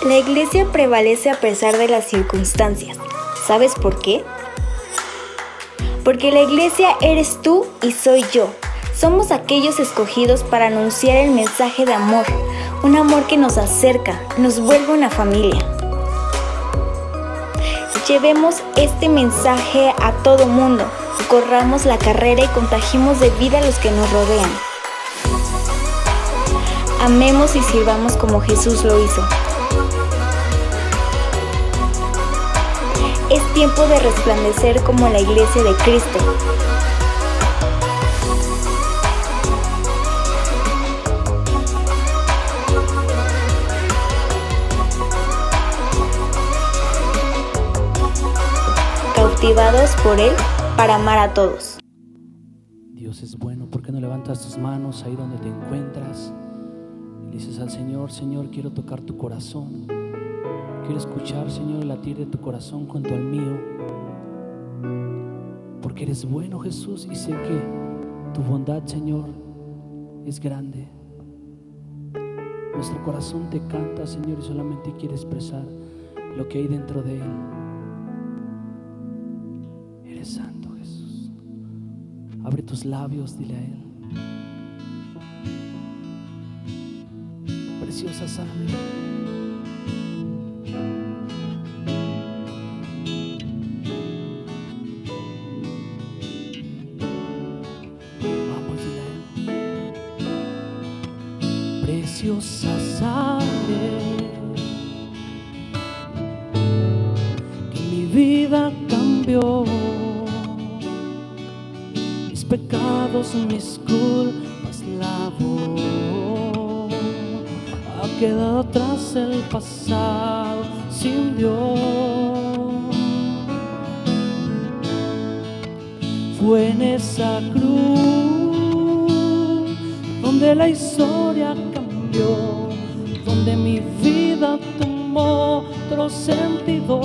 La iglesia prevalece a pesar de las circunstancias. ¿Sabes por qué? Porque la iglesia eres tú y soy yo. Somos aquellos escogidos para anunciar el mensaje de amor, un amor que nos acerca, nos vuelve una familia. Llevemos este mensaje a todo mundo, corramos la carrera y contagiemos de vida a los que nos rodean. Amemos y sirvamos como Jesús lo hizo. Es tiempo de resplandecer como la iglesia de Cristo. Cautivados por Él para amar a todos. Dios es bueno. ¿Por qué no levantas tus manos ahí donde te encuentras? Y dices al Señor: Señor, quiero tocar tu corazón. Quiero escuchar, Señor, el latir de tu corazón junto al mío. Porque eres bueno, Jesús, y sé que tu bondad, Señor, es grande. Nuestro corazón te canta, Señor, y solamente quiere expresar lo que hay dentro de él. Eres santo, Jesús. Abre tus labios, dile a Él. Preciosa sangre. Vamos, dile a Él. Preciosa sangre que mi vida cambió. Mis pecados, mis culpas lavó. Ha quedado atrás el pasado sin Dios. Fue en esa cruz donde la historia cambió, donde mi vida tomó otro sentido,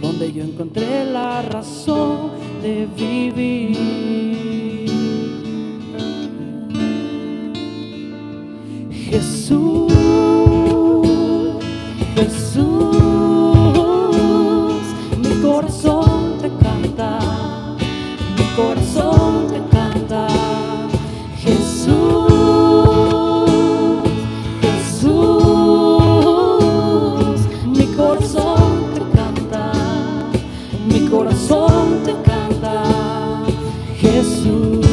donde yo encontré la razón de vivir. Jesús, Jesús, mi corazón te canta, mi corazón te canta. Jesús, Jesús, mi corazón te canta, mi corazón te canta. Jesús,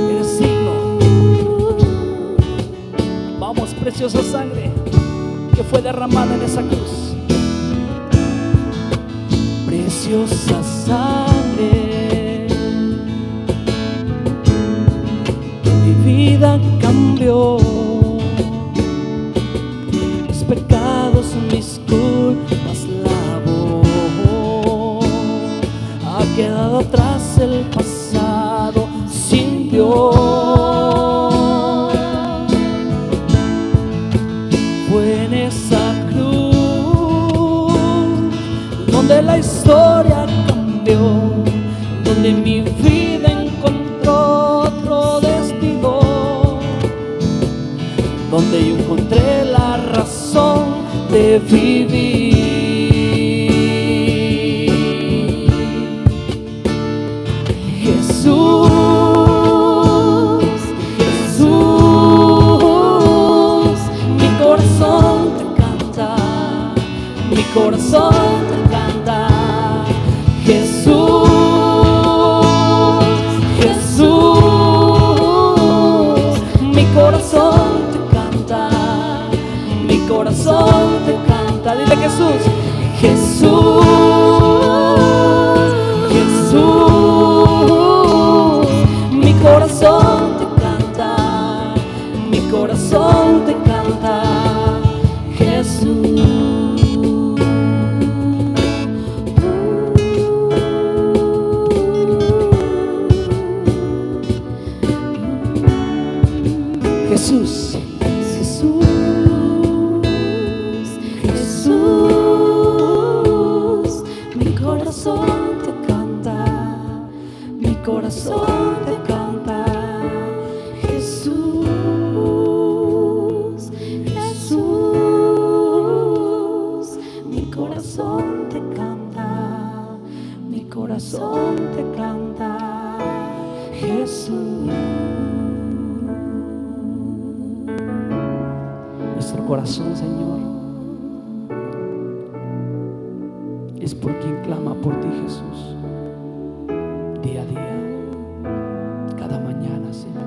eres signo. Vamos, preciosa sangre que fue derramada en esa cruz. Preciosa sangre, mi vida cambió. Mis pecados, mis culpas lavó. Ha quedado atrás el pasado sin Dios. Fue en esa cruz donde la historia cambió, donde mi vida encontró otro destino, donde yo encontré la razón de vivir. Jesús, Jesús, mi corazón te canta, mi corazón te canta. Jesús, Jesús, mi corazón te canta, mi corazón te canta. Dile Jesús, Jesús, Jesús, mi corazón te canta, mi corazón te canta. Jesús. Jesús, Jesús, Jesús, corazón te canta, mi corazón te canta. Jesús, Jesús, mi corazón te canta, mi corazón te canta. Jesús. Nuestro corazón, Señor, es por quien clama por ti, Jesús, día a día, cada mañana, Señor.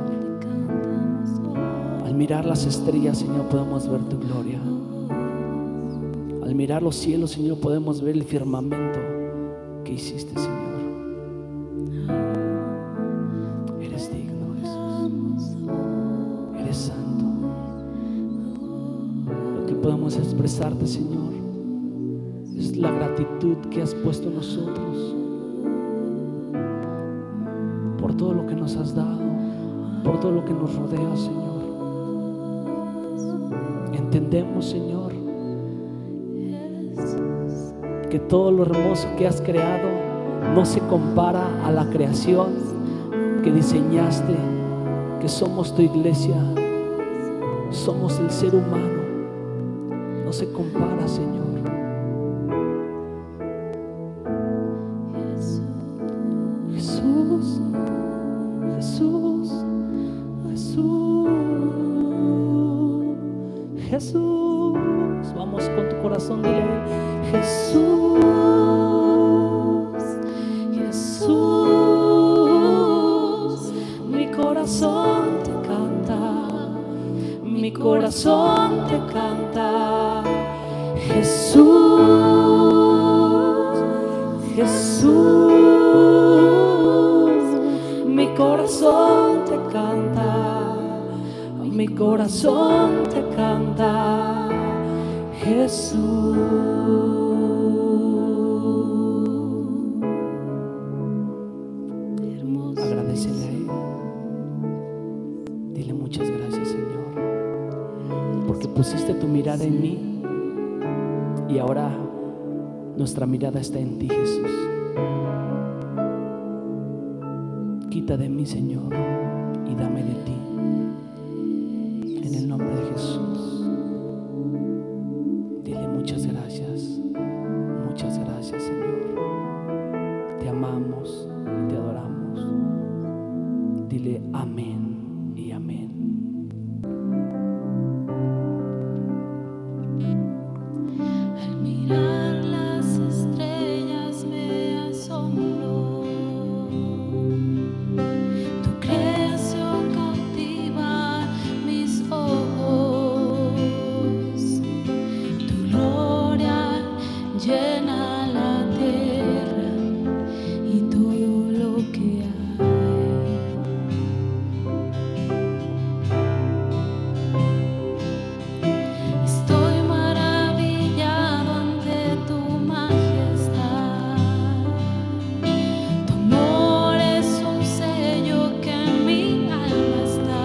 Al mirar las estrellas, Señor, podemos ver tu gloria. Al mirar los cielos, Señor, podemos ver el firmamento que hiciste, Señor. Eres digno, Jesús. Eres santo. Lo que podemos expresarte, Señor, es la gratitud que has puesto en nosotros por todo lo que nos has dado, por todo lo que nos rodea, Señor. Entendemos, Señor, que todo lo hermoso que has creado no se compara a la creación que diseñaste, que somos tu iglesia, somos el ser humano. No se compara, Señor. Jesús, Jesús, Jesús, Jesús. Vamos con tu corazón, dile: Jesús, Jesús, mi corazón te canta, mi corazón te canta. Jesús, Jesús, mi corazón te canta, mi corazón te canta. Jesús. Agradecele a Él. Dile: muchas gracias, Señor, porque pusiste tu mirada en mí y ahora nuestra mirada está en ti, Jesús. Quita de mí, Señor, y dame de ti. En el nombre de Jesús. Dile: muchas gracias, Señor. Te amamos y te adoramos. Dile amén y amén. Al mirar las estrellas me asombró, tu creación cautiva mis ojos, tu gloria llena la tierra y todo lo que hay. Estoy maravillado ante tu majestad. Tu amor es un sello que en mi alma está.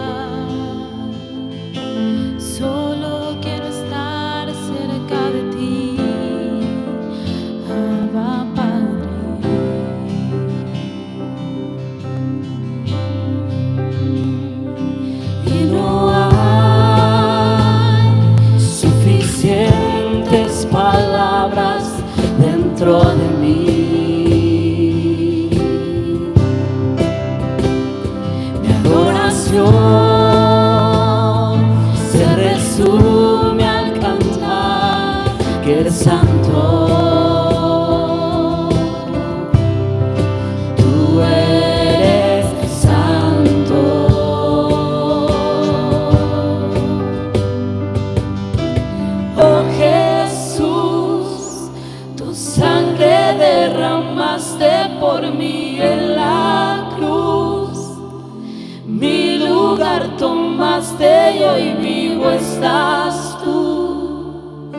Solo quiero estar cerca de ti, Abba Padre. Y no hay suficientes palabras dentro de mí. Mi adoración se resume al cantar que eres santo. Tú eres santo. Oh Jesús, tu sangre derramaste por mí en la cruz. Mi lugar tomaste y hoy vivo estás tú.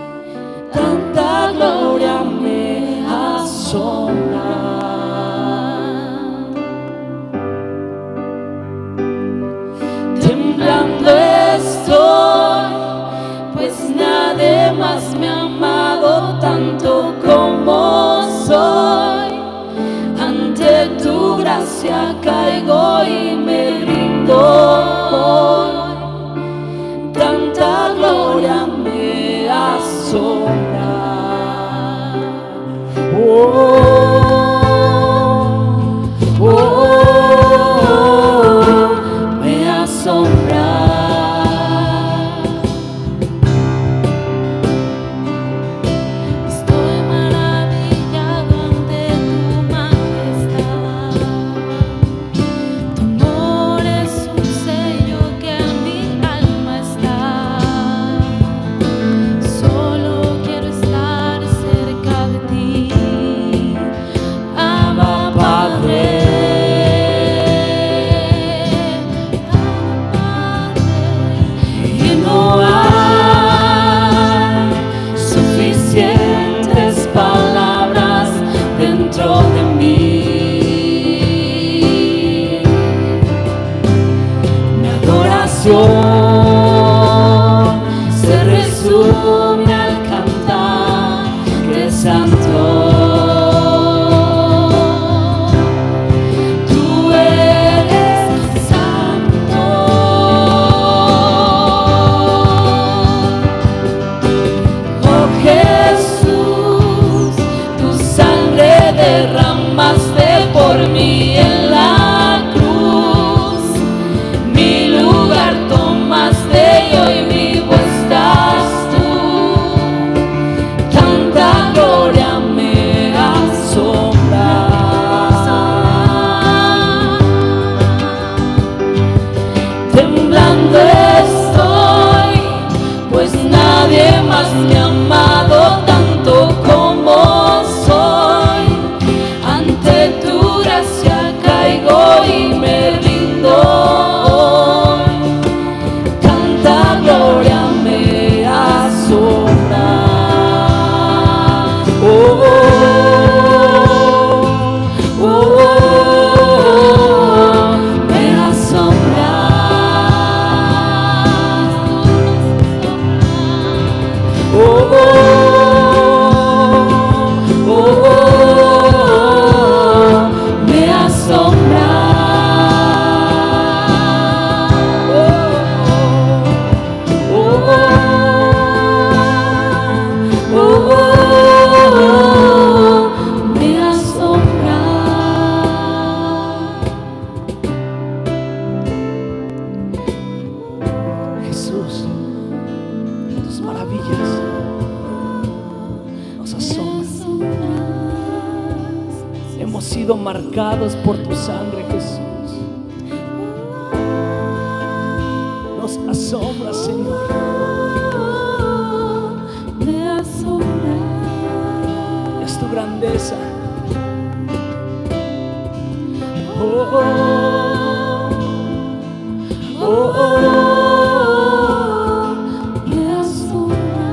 Tanta gloria me asombra. Temblando estoy, pues nadie más me ha amado tanto como soy. gracia caigo y me rindo. Tanta gloria me asombra. Me asombra. Estoy maravillado ante tu majestad. Tu amor es un sello que en mi alma está. Solo quiero estar cerca de ti, Abba Padre. Y no hay suficientes palabras dentro de mí. Mi adoración se resume al cantar que es santo. Tú eres santo. Oh Jesús, tu sangre derramaste por mí en la cruz. Mi lugar tomaste y hoy vivo estás tú. Tanta gloria me asombra. Temblando estoy, pues nadie más me ha amado tanto como soy. Ante tu gracia caigo y me rindo. Tanta gloria me asombra. Me asombra. Me asombra. Me asombra. Jesús, tus maravillas nos asombran. Hemos sido marcados por tu sangre, Jesús. Nos asombra, Señor. Me asombra. Es tu grandeza. Me asombra.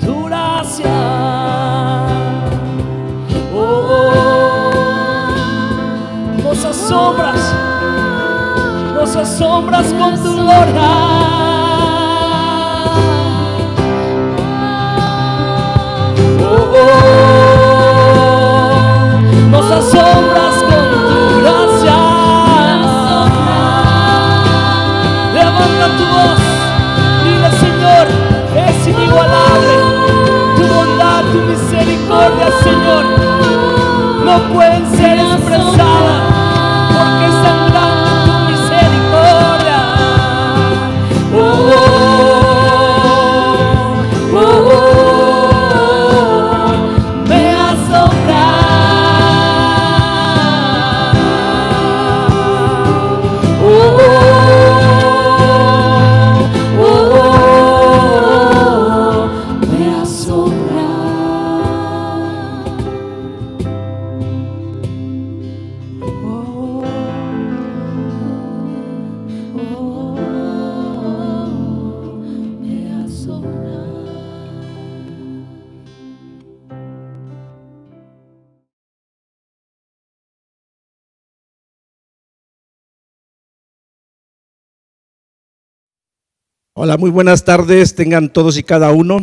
Tu gracia. Nos asombras con tu gloria. Nos asombras con tu gracia. Levanta tu voz, dile: Señor, es inigualable tu bondad, tu misericordia, Señor. No pueden ser expresadas porque es tan grande tu misericordia. Me asombra. Me asombra. Me asombra. Hola, muy buenas tardes, tengan todos y cada uno.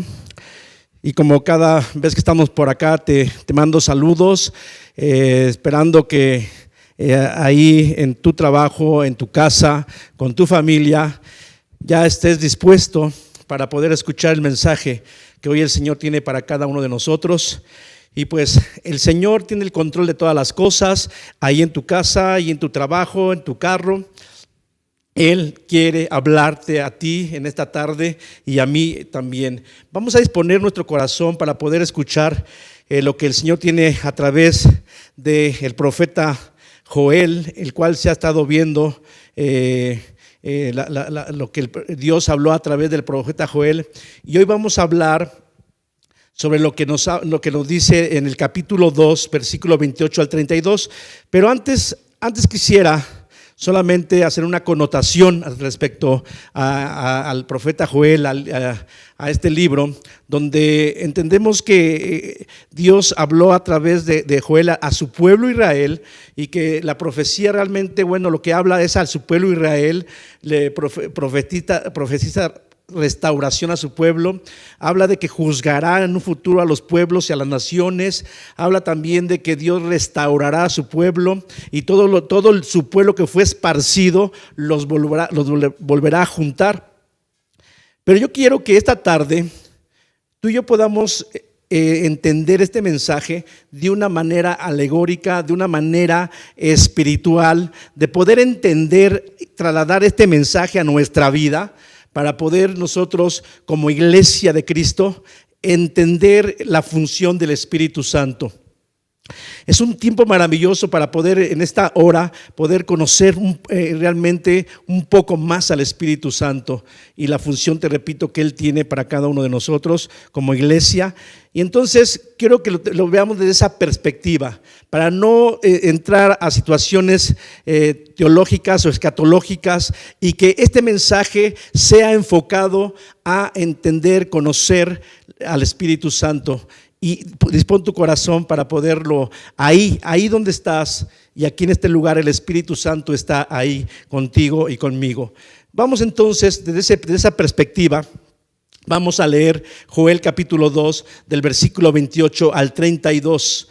Y como cada vez que estamos por acá te mando saludos, esperando que ahí en tu trabajo, en tu casa, con tu familia, ya estés dispuesto para poder escuchar el mensaje que hoy el Señor tiene para cada uno de nosotros. Y pues el Señor tiene el control de todas las cosas, ahí en tu casa, ahí en tu trabajo, en tu carro. Él quiere hablarte a ti en esta tarde y a mí también. Vamos a disponer nuestro corazón para poder escuchar lo que el Señor tiene a través del profeta Joel, el cual se ha estado viendo lo que Dios habló a través del profeta Joel. Y hoy vamos a hablar sobre lo que nos dice en el capítulo 2, versículo 28 al 32. Pero antes quisiera solamente hacer una connotación respecto al profeta Joel, a este libro, donde entendemos que Dios habló a través de Joel a su pueblo Israel, y que la profecía realmente, lo que habla es a su pueblo Israel, le profetiza restauración a su pueblo, habla de que juzgará en un futuro a los pueblos y a las naciones, habla también de que Dios restaurará a su pueblo y todo su pueblo que fue esparcido los volverá a juntar. Pero yo quiero que esta tarde tú y yo podamos entender este mensaje de una manera alegórica, de una manera espiritual, de poder entender, trasladar este mensaje a nuestra vida, para poder nosotros como iglesia de Cristo entender la función del Espíritu Santo. Es un tiempo maravilloso para poder en esta hora poder conocer realmente un poco más al Espíritu Santo y la función, te repito, que Él tiene para cada uno de nosotros como iglesia. Y entonces quiero que lo veamos desde esa perspectiva, para no entrar a situaciones teológicas o escatológicas, y que este mensaje sea enfocado a entender, conocer al Espíritu Santo. Y dispón tu corazón para poderlo ahí donde estás, y aquí en este lugar el Espíritu Santo está ahí contigo y conmigo. Vamos entonces desde esa perspectiva. Vamos a leer Joel capítulo 2 del versículo 28 al 32.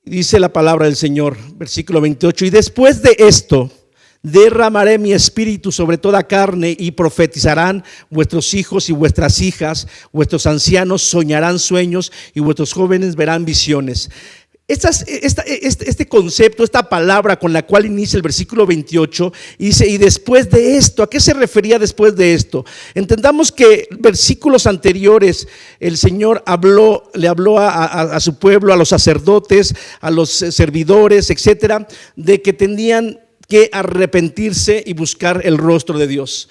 Dice la palabra del Señor, versículo 28: y después de esto derramaré mi espíritu sobre toda carne, y profetizarán vuestros hijos y vuestras hijas, vuestros ancianos soñarán sueños, y vuestros jóvenes verán visiones. Este concepto, esta palabra con la cual inicia el versículo 28, y dice: y después de esto, ¿a qué se refería después de esto? Entendamos que versículos anteriores el Señor le habló a su pueblo, a los sacerdotes, a los servidores, etcétera, de que tenían que arrepentirse y buscar el rostro de Dios.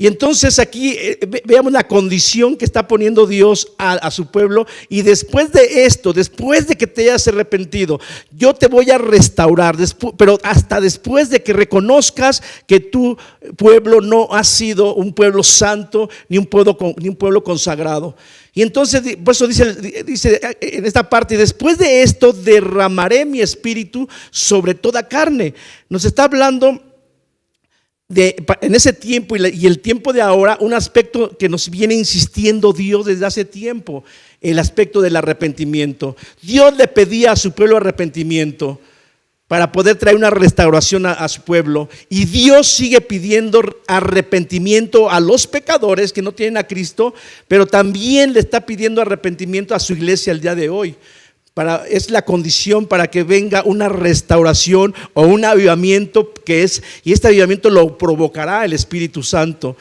Y entonces aquí veamos la condición que está poniendo Dios a su pueblo: y después de esto, después de que te hayas arrepentido, yo te voy a restaurar, pero hasta después de que reconozcas que tu pueblo no ha sido un pueblo santo, ni un pueblo consagrado. Y entonces, por eso dice en esta parte: después de esto derramaré mi espíritu sobre toda carne. Nos está hablando en ese tiempo y el tiempo de ahora, un aspecto que nos viene insistiendo Dios desde hace tiempo: el aspecto del arrepentimiento. Dios le pedía a su pueblo arrepentimiento para poder traer una restauración a su pueblo, y Dios sigue pidiendo arrepentimiento a los pecadores que no tienen a Cristo, pero también le está pidiendo arrepentimiento a su iglesia el día de hoy. Es la condición para que venga una restauración o un avivamiento, y este avivamiento lo provocará el Espíritu Santo.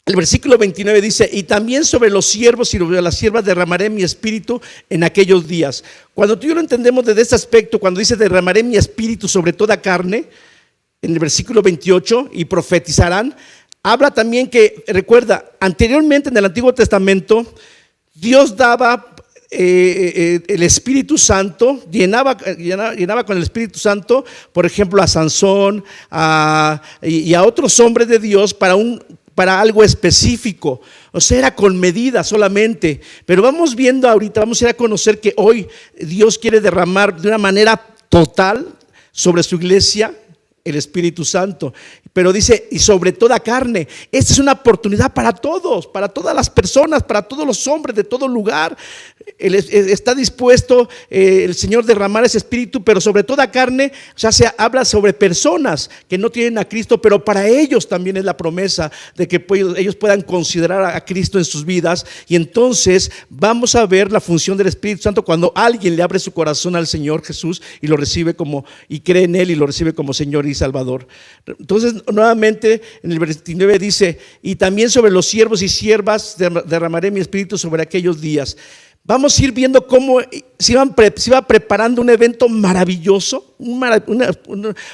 El versículo 29 dice: y también sobre los siervos y sobre las siervas derramaré mi espíritu en aquellos días. Cuando tú y yo lo entendemos desde este aspecto, cuando dice derramaré mi espíritu sobre toda carne, en el versículo 28, y profetizarán, habla también que, recuerda, anteriormente en el Antiguo Testamento, Dios daba el Espíritu Santo, llenaba con el Espíritu Santo, por ejemplo, a Sansón y a otros hombres de Dios para algo específico. O sea, era con medida solamente. Pero vamos viendo ahorita, vamos a ir a conocer que hoy Dios quiere derramar de una manera total sobre su iglesia el Espíritu Santo. Pero dice, y sobre toda carne. Esta es una oportunidad para todos, para todas las personas, para todos los hombres de todo lugar. Está dispuesto el Señor derramar ese Espíritu, pero sobre toda carne. O sea, se habla sobre personas que no tienen a Cristo, pero para ellos también es la promesa de que ellos puedan considerar a Cristo en sus vidas. Y entonces vamos a ver la función del Espíritu Santo cuando alguien le abre su corazón al Señor Jesús y lo recibe como, y cree en Él y lo recibe como Señor y Salvador. Entonces nuevamente en el 29 dice, y también sobre los siervos y siervas derramaré mi Espíritu sobre aquellos días. Vamos a ir viendo cómo se iba preparando un evento maravilloso,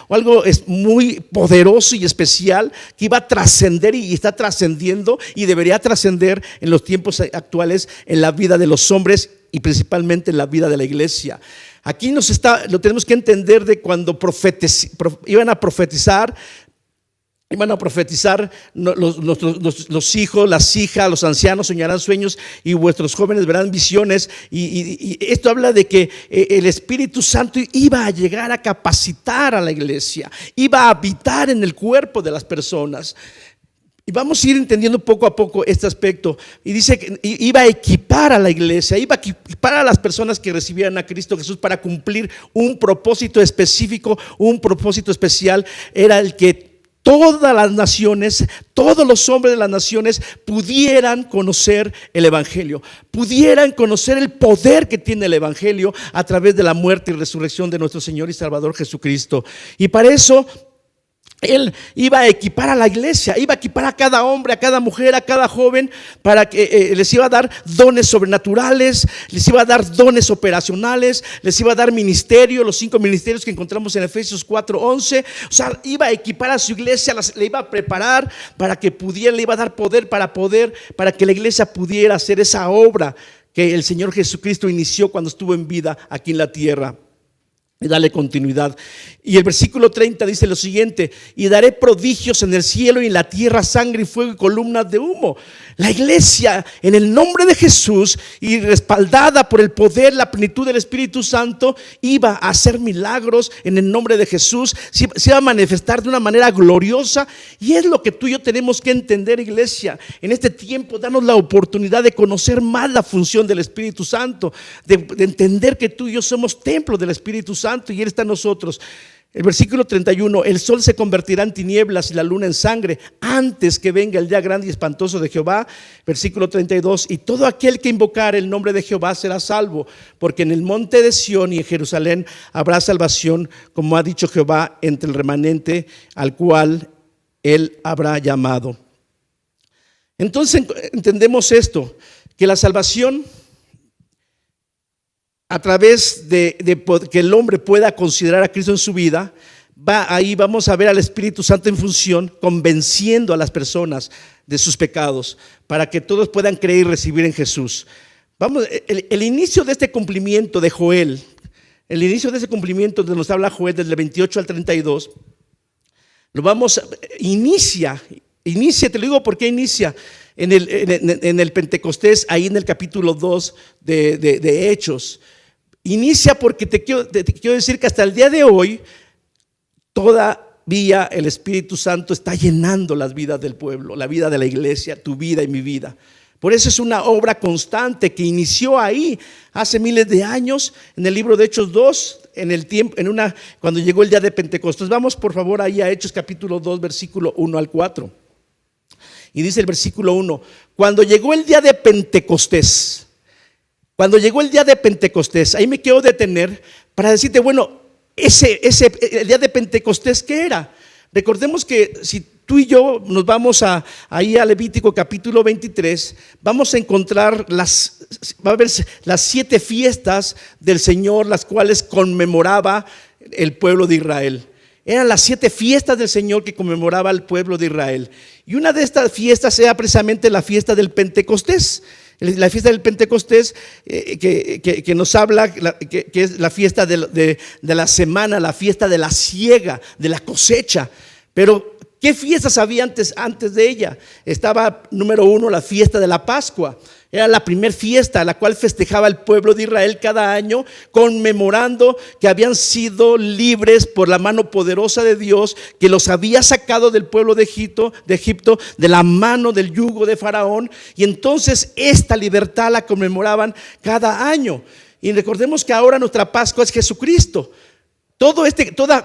algo muy poderoso y especial que iba a trascender y está trascendiendo y debería trascender en los tiempos actuales en la vida de los hombres y principalmente en la vida de la iglesia. Aquí lo tenemos que entender de cuando iban a profetizar los hijos, las hijas, los ancianos soñarán sueños y vuestros jóvenes verán visiones. Y esto habla de que el Espíritu Santo iba a llegar a capacitar a la iglesia, iba a habitar en el cuerpo de las personas. Y vamos a ir entendiendo poco a poco este aspecto. Y dice que iba a equipar a la iglesia, iba a equipar a las personas que recibieran a Cristo Jesús para cumplir un propósito específico, un propósito especial. Era el que todas las naciones, todos los hombres de las naciones pudieran conocer el Evangelio, pudieran conocer el poder que tiene el Evangelio a través de la muerte y resurrección de nuestro Señor y Salvador Jesucristo. Y para eso Él iba a equipar a la iglesia, iba a equipar a cada hombre, a cada mujer, a cada joven, para que les iba a dar dones sobrenaturales, les iba a dar dones operacionales, les iba a dar ministerio, los 5 ministerios que encontramos en Efesios 4:11. O sea, iba a equipar a su iglesia, le iba a preparar para que pudiera, le iba a dar poder para que la iglesia pudiera hacer esa obra que el Señor Jesucristo inició cuando estuvo en vida aquí en la tierra. Y darle continuidad. Y el versículo 30 dice lo siguiente: y daré prodigios en el cielo y en la tierra, sangre y fuego y columnas de humo. La iglesia, en el nombre de Jesús y respaldada por el poder, la plenitud del Espíritu Santo, iba a hacer milagros en el nombre de Jesús. Se iba a manifestar de una manera gloriosa. Y es lo que tú y yo tenemos que entender, iglesia. En este tiempo, danos la oportunidad de conocer más la función del Espíritu Santo, de entender que tú y yo somos templo del Espíritu Santo y Él está en nosotros. El versículo 31: el sol se convertirá en tinieblas y la luna en sangre antes que venga el día grande y espantoso de Jehová. Versículo 32: y todo aquel que invocare el nombre de Jehová será salvo, porque en el monte de Sión y en Jerusalén habrá salvación, como ha dicho Jehová, entre el remanente al cual Él habrá llamado. Entonces entendemos esto, que la salvación, a través de que el hombre pueda considerar a Cristo en su vida, ahí vamos a ver al Espíritu Santo en función, convenciendo a las personas de sus pecados, para que todos puedan creer y recibir en Jesús. El inicio de este cumplimiento de Joel, el inicio de ese cumplimiento de nos habla Joel desde el 28 al 32, inicia, te lo digo porque inicia en el Pentecostés, ahí en el capítulo 2 de Hechos. Inicia porque te quiero decir que hasta el día de hoy todavía el Espíritu Santo está llenando las vidas del pueblo, la vida de la iglesia, tu vida y mi vida. Por eso es una obra constante que inició ahí hace miles de años en el libro de Hechos 2, cuando llegó el día de Pentecostés. Vamos por favor ahí a Hechos capítulo 2, versículo 1 al 4. Y dice el versículo 1: cuando llegó el día de Pentecostés, ahí me quiero detener para decirte, bueno, el día de Pentecostés, ¿qué era? Recordemos que si tú y yo nos vamos ahí a Levítico capítulo 23, vamos a encontrar va a haber las 7 fiestas del Señor, las cuales conmemoraba el pueblo de Israel. Eran las 7 fiestas del Señor que conmemoraba el pueblo de Israel. Y una de estas fiestas era precisamente la fiesta del Pentecostés. La fiesta del Pentecostés que nos habla, que es la fiesta de la semana, la fiesta de la siega, de la cosecha. Pero ¿qué fiestas había antes de ella? Estaba, número 1, la fiesta de la Pascua. Era la primera fiesta, la cual festejaba el pueblo de Israel cada año, conmemorando que habían sido libres por la mano poderosa de Dios, que los había sacado del pueblo de Egipto, de la mano del yugo de Faraón. Y entonces esta libertad la conmemoraban cada año. Y recordemos que ahora nuestra Pascua es Jesucristo.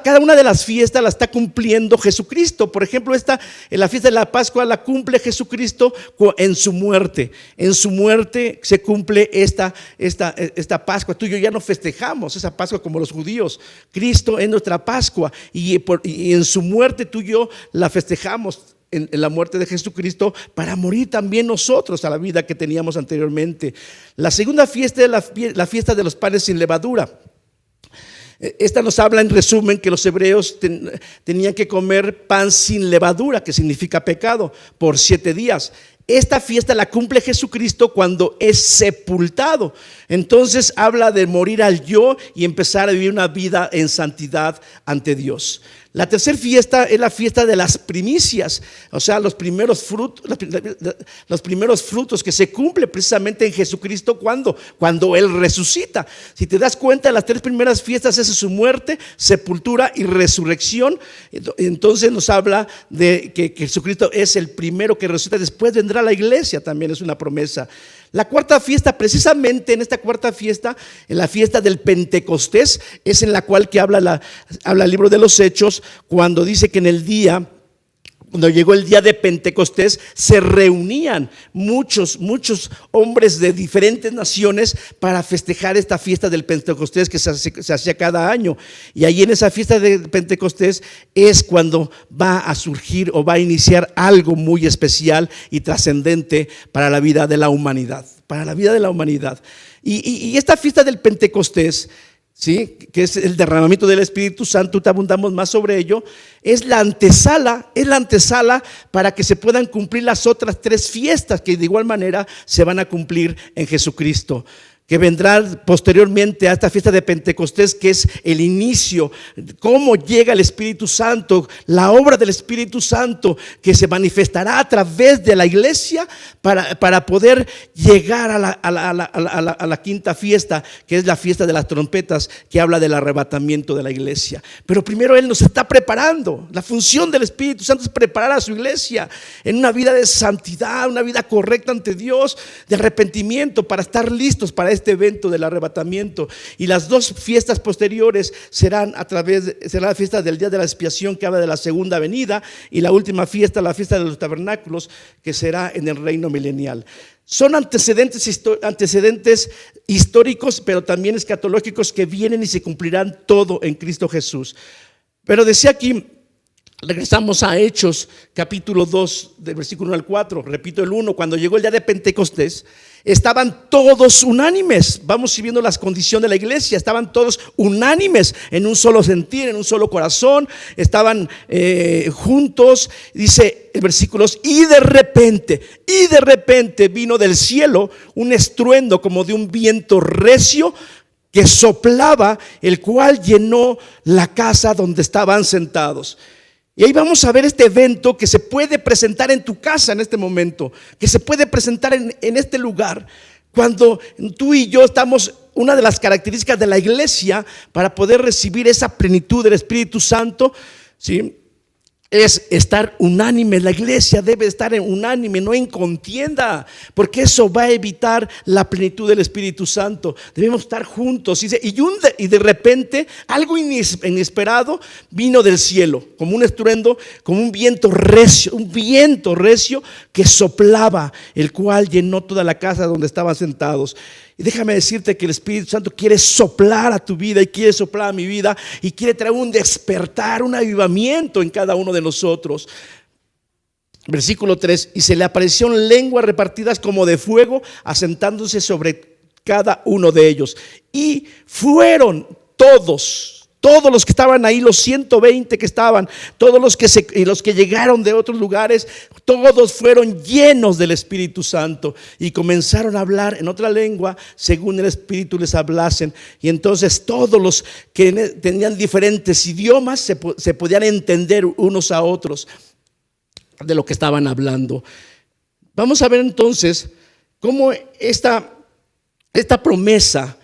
Cada una de las fiestas la está cumpliendo Jesucristo. Por ejemplo, en la fiesta de la Pascua la cumple Jesucristo en su muerte. En su muerte se cumple esta Pascua. Tú y yo ya no festejamos esa Pascua como los judíos. Cristo es nuestra Pascua y en su muerte tú y yo la festejamos. En la muerte de Jesucristo, para morir también nosotros a la vida que teníamos anteriormente. La segunda fiesta es la fiesta de los panes sin levadura. Esta nos habla en resumen que los hebreos tenían que comer pan sin levadura, que significa pecado, por 7 días. Esta fiesta la cumple Jesucristo cuando es sepultado. Entonces habla de morir al yo y empezar a vivir una vida en santidad ante Dios. La tercera fiesta es la fiesta de las primicias, o sea, los primeros frutos que se cumple precisamente en Jesucristo cuando Él resucita. Si te das cuenta, las 3 primeras fiestas es su muerte, sepultura y resurrección. Entonces nos habla de que Jesucristo es el primero que resucita. Después vendrá la iglesia, también es una promesa. La cuarta fiesta, precisamente en esta cuarta fiesta, en la fiesta del Pentecostés, es en la cual que habla el libro de los Hechos, cuando dice que cuando llegó el día de Pentecostés, se reunían muchos hombres de diferentes naciones para festejar esta fiesta del Pentecostés que se hacía cada año. Y ahí en esa fiesta de Pentecostés es cuando va a surgir o va a iniciar algo muy especial y trascendente para la vida de la humanidad. Y esta fiesta del Pentecostés, ¿sí?, que es el derramamiento del Espíritu Santo, te abundamos más sobre ello, es la antesala para que se puedan cumplir las otras 3 fiestas que de igual manera se van a cumplir en Jesucristo, que vendrá posteriormente a esta fiesta de Pentecostés, que es el inicio, cómo llega el Espíritu Santo, la obra del Espíritu Santo que se manifestará a través de la iglesia para poder llegar a la quinta fiesta, que es la fiesta de las trompetas, que habla del arrebatamiento de la iglesia. Pero primero Él nos está preparando. La función del Espíritu Santo es preparar a su iglesia en una vida de santidad, una vida correcta ante Dios, de arrepentimiento, para estar listos para este evento del arrebatamiento. Y las 2 fiestas posteriores será la fiesta del día de la expiación, que habla de la segunda venida, y la última fiesta, la fiesta de los tabernáculos, que será en el reino milenial. Son antecedentes históricos, pero también escatológicos, que vienen y se cumplirán todo en Cristo Jesús. Pero decía aquí, regresamos a Hechos capítulo 2 del versículo 1 al 4, repito el 1, cuando llegó el día de Pentecostés, estaban todos unánimes. Vamos viendo las condiciones de la iglesia. Estaban todos unánimes, en un solo sentir, en un solo corazón. Estaban juntos. Dice el versículo 2: y de repente vino del cielo un estruendo como de un viento recio que soplaba, el cual llenó la casa donde estaban sentados. Y ahí vamos a ver este evento que se puede presentar en tu casa en este momento, que se puede presentar en este lugar. Cuando tú y yo estamos, una de las características de la iglesia para poder recibir esa plenitud del Espíritu Santo, ¿sí?, es estar unánime. La iglesia debe estar unánime, no en contienda, porque eso va a evitar la plenitud del Espíritu Santo. Debemos estar juntos. Y de repente algo inesperado vino del cielo, como un estruendo, como un viento recio que soplaba, el cual llenó toda la casa donde estaban sentados. Y déjame decirte que el Espíritu Santo quiere soplar a tu vida y quiere soplar a mi vida y quiere traer un despertar, un avivamiento en cada uno de nosotros. Versículo 3: y se le aparecieron lenguas repartidas como de fuego, asentándose sobre cada uno de ellos. Y fueron todos los que estaban ahí, los 120 que estaban, todos los que llegaron de otros lugares, todos fueron llenos del Espíritu Santo y comenzaron a hablar en otra lengua según el Espíritu les hablasen. Y entonces todos los que tenían diferentes idiomas se podían entender unos a otros de lo que estaban hablando. Vamos a ver entonces cómo esta promesa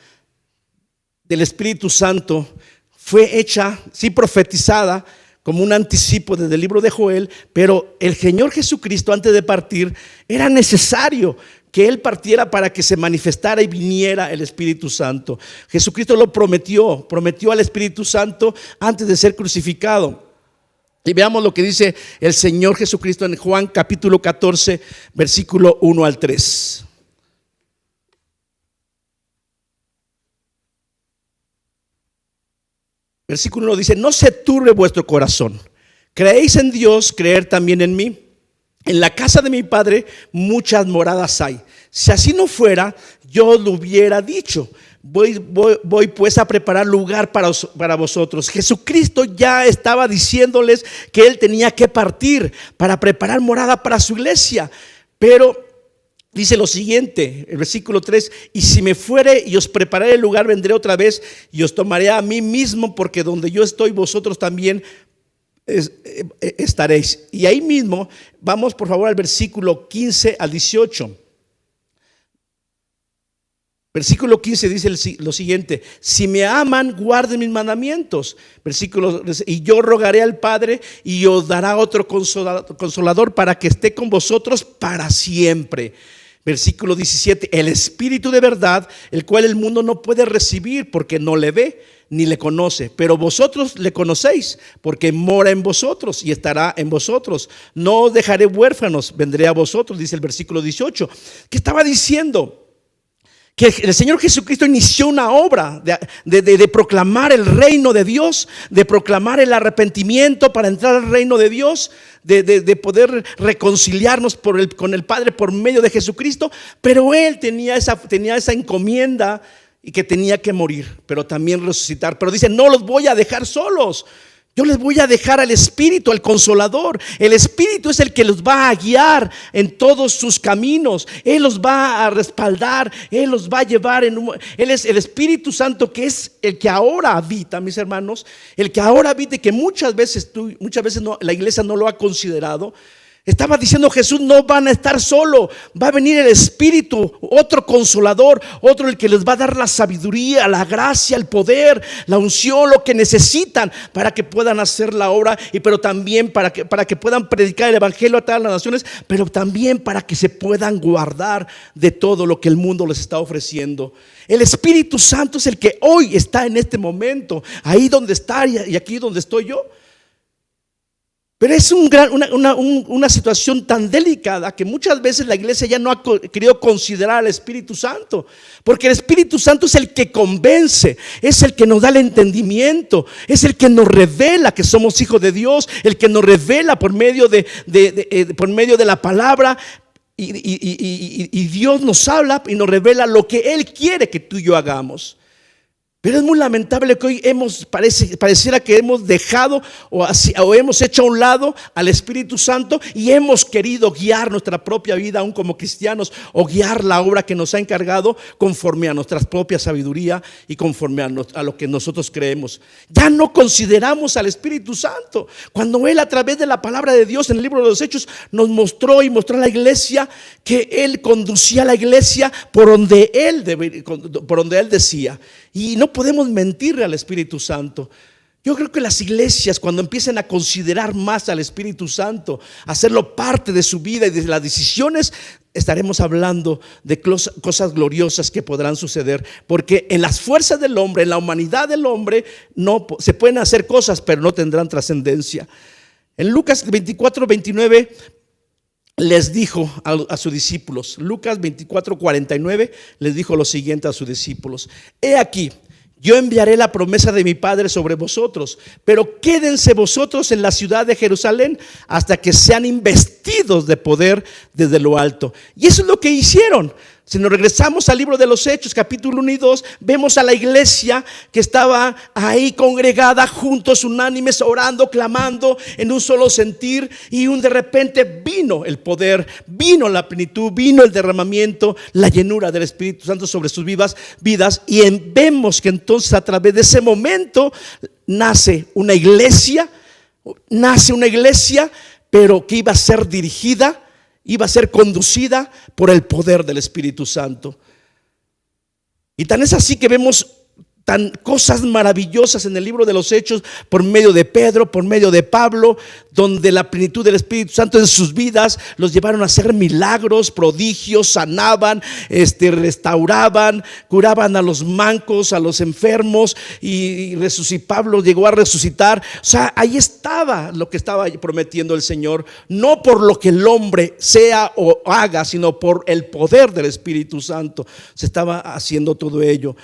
del Espíritu Santo fue hecha, sí, profetizada como un anticipo desde el libro de Joel, pero el Señor Jesucristo, antes de partir, era necesario que Él partiera para que se manifestara y viniera el Espíritu Santo. Jesucristo lo prometió al Espíritu Santo antes de ser crucificado. Y veamos lo que dice el Señor Jesucristo en Juan capítulo 14, versículo 1 al 3. Versículo 1 dice: no se turbe vuestro corazón. Creéis en Dios, creer también en mí. En la casa de mi Padre muchas moradas hay. Si así no fuera, yo os lo hubiera dicho. Voy pues a preparar lugar para vosotros. Jesucristo ya estaba diciéndoles que Él tenía que partir para preparar morada para su iglesia. Pero dice lo siguiente, el versículo 3: y si me fuere y os prepararé el lugar, vendré otra vez y os tomaré a mí mismo, porque donde yo estoy, vosotros también estaréis. Y ahí mismo, vamos por favor al versículo 15 al 18. Versículo 15 dice lo siguiente: si me aman, guarden mis mandamientos. Versículo: y yo rogaré al Padre y os dará otro consolador para que esté con vosotros para siempre. Versículo 17: el Espíritu de verdad, el cual el mundo no puede recibir porque no le ve ni le conoce, pero vosotros le conocéis porque mora en vosotros y estará en vosotros. No os dejaré huérfanos, vendré a vosotros, dice el versículo 18. ¿Qué estaba diciendo? Que el Señor Jesucristo inició una obra de proclamar el reino de Dios, de proclamar el arrepentimiento para entrar al reino de Dios, de poder reconciliarnos con el Padre por medio de Jesucristo. Pero Él tenía esa encomienda y que tenía que morir, pero también resucitar. Pero dice: no los voy a dejar solos. Yo les voy a dejar al Espíritu, al Consolador. El Espíritu es el que los va a guiar en todos sus caminos. Él los va a respaldar, Él los va a llevar Él es el Espíritu Santo, que es el que ahora habita, mis hermanos. El que ahora habita y que muchas veces la iglesia no lo ha considerado. Estaba diciendo Jesús: no van a estar solo, va a venir el Espíritu, otro Consolador, otro el que les va a dar la sabiduría, la gracia, el poder, la unción, lo que necesitan para que puedan hacer la obra, pero también para que puedan predicar el evangelio a todas las naciones, pero también para que se puedan guardar de todo lo que el mundo les está ofreciendo. El Espíritu Santo es el que hoy está en este momento, ahí donde está y aquí donde estoy yo. Pero es una situación tan delicada que muchas veces la iglesia ya no ha querido considerar al Espíritu Santo, porque el Espíritu Santo es el que convence, es el que nos da el entendimiento, es el que nos revela que somos hijos de Dios, el que nos revela por medio de la palabra. Y Dios nos habla y nos revela lo que Él quiere que tú y yo hagamos. Pero es muy lamentable que hoy pareciera que hemos dejado o hemos hecho a un lado al Espíritu Santo y hemos querido guiar nuestra propia vida aún como cristianos, o guiar la obra que nos ha encargado conforme a nuestra propia sabiduría y conforme a lo que nosotros creemos. Ya no consideramos al Espíritu Santo, cuando Él, a través de la palabra de Dios en el libro de los Hechos, nos mostró a la iglesia que Él conducía a la iglesia por donde Él decía. Y no podemos mentirle al Espíritu Santo. Yo creo que las iglesias, cuando empiecen a considerar más al Espíritu Santo, hacerlo parte de su vida y de las decisiones, estaremos hablando de cosas gloriosas que podrán suceder. Porque en las fuerzas del hombre, en la humanidad del hombre, no se pueden hacer cosas, pero no tendrán trascendencia. En Lucas 24:29 les dijo a sus discípulos, Lucas 24:49 les dijo lo siguiente a sus discípulos: he aquí, yo enviaré la promesa de mi Padre sobre vosotros, pero quédense vosotros en la ciudad de Jerusalén hasta que sean investidos de poder desde lo alto. Y eso es lo que hicieron. Si nos regresamos al libro de los Hechos, capítulo 1 y 2, vemos a la iglesia que estaba ahí congregada, juntos, unánimes, orando, clamando en un solo sentir. Y de repente vino el poder, vino la plenitud, vino el derramamiento, la llenura del Espíritu Santo sobre sus vidas. Y vemos que entonces, a través de ese momento, nace una iglesia, pero que iba a ser dirigida iba a ser conducida por el poder del Espíritu Santo. Y tan es así que vemos cosas maravillosas en el libro de los Hechos por medio de Pedro, por medio de Pablo, donde la plenitud del Espíritu Santo en sus vidas los llevaron a hacer milagros, prodigios, sanaban, restauraban, curaban a los mancos, a los enfermos, y Pablo llegó a resucitar. O sea, ahí estaba lo que estaba prometiendo el Señor, no por lo que el hombre sea o haga, sino por el poder del Espíritu Santo. Se estaba haciendo todo ello.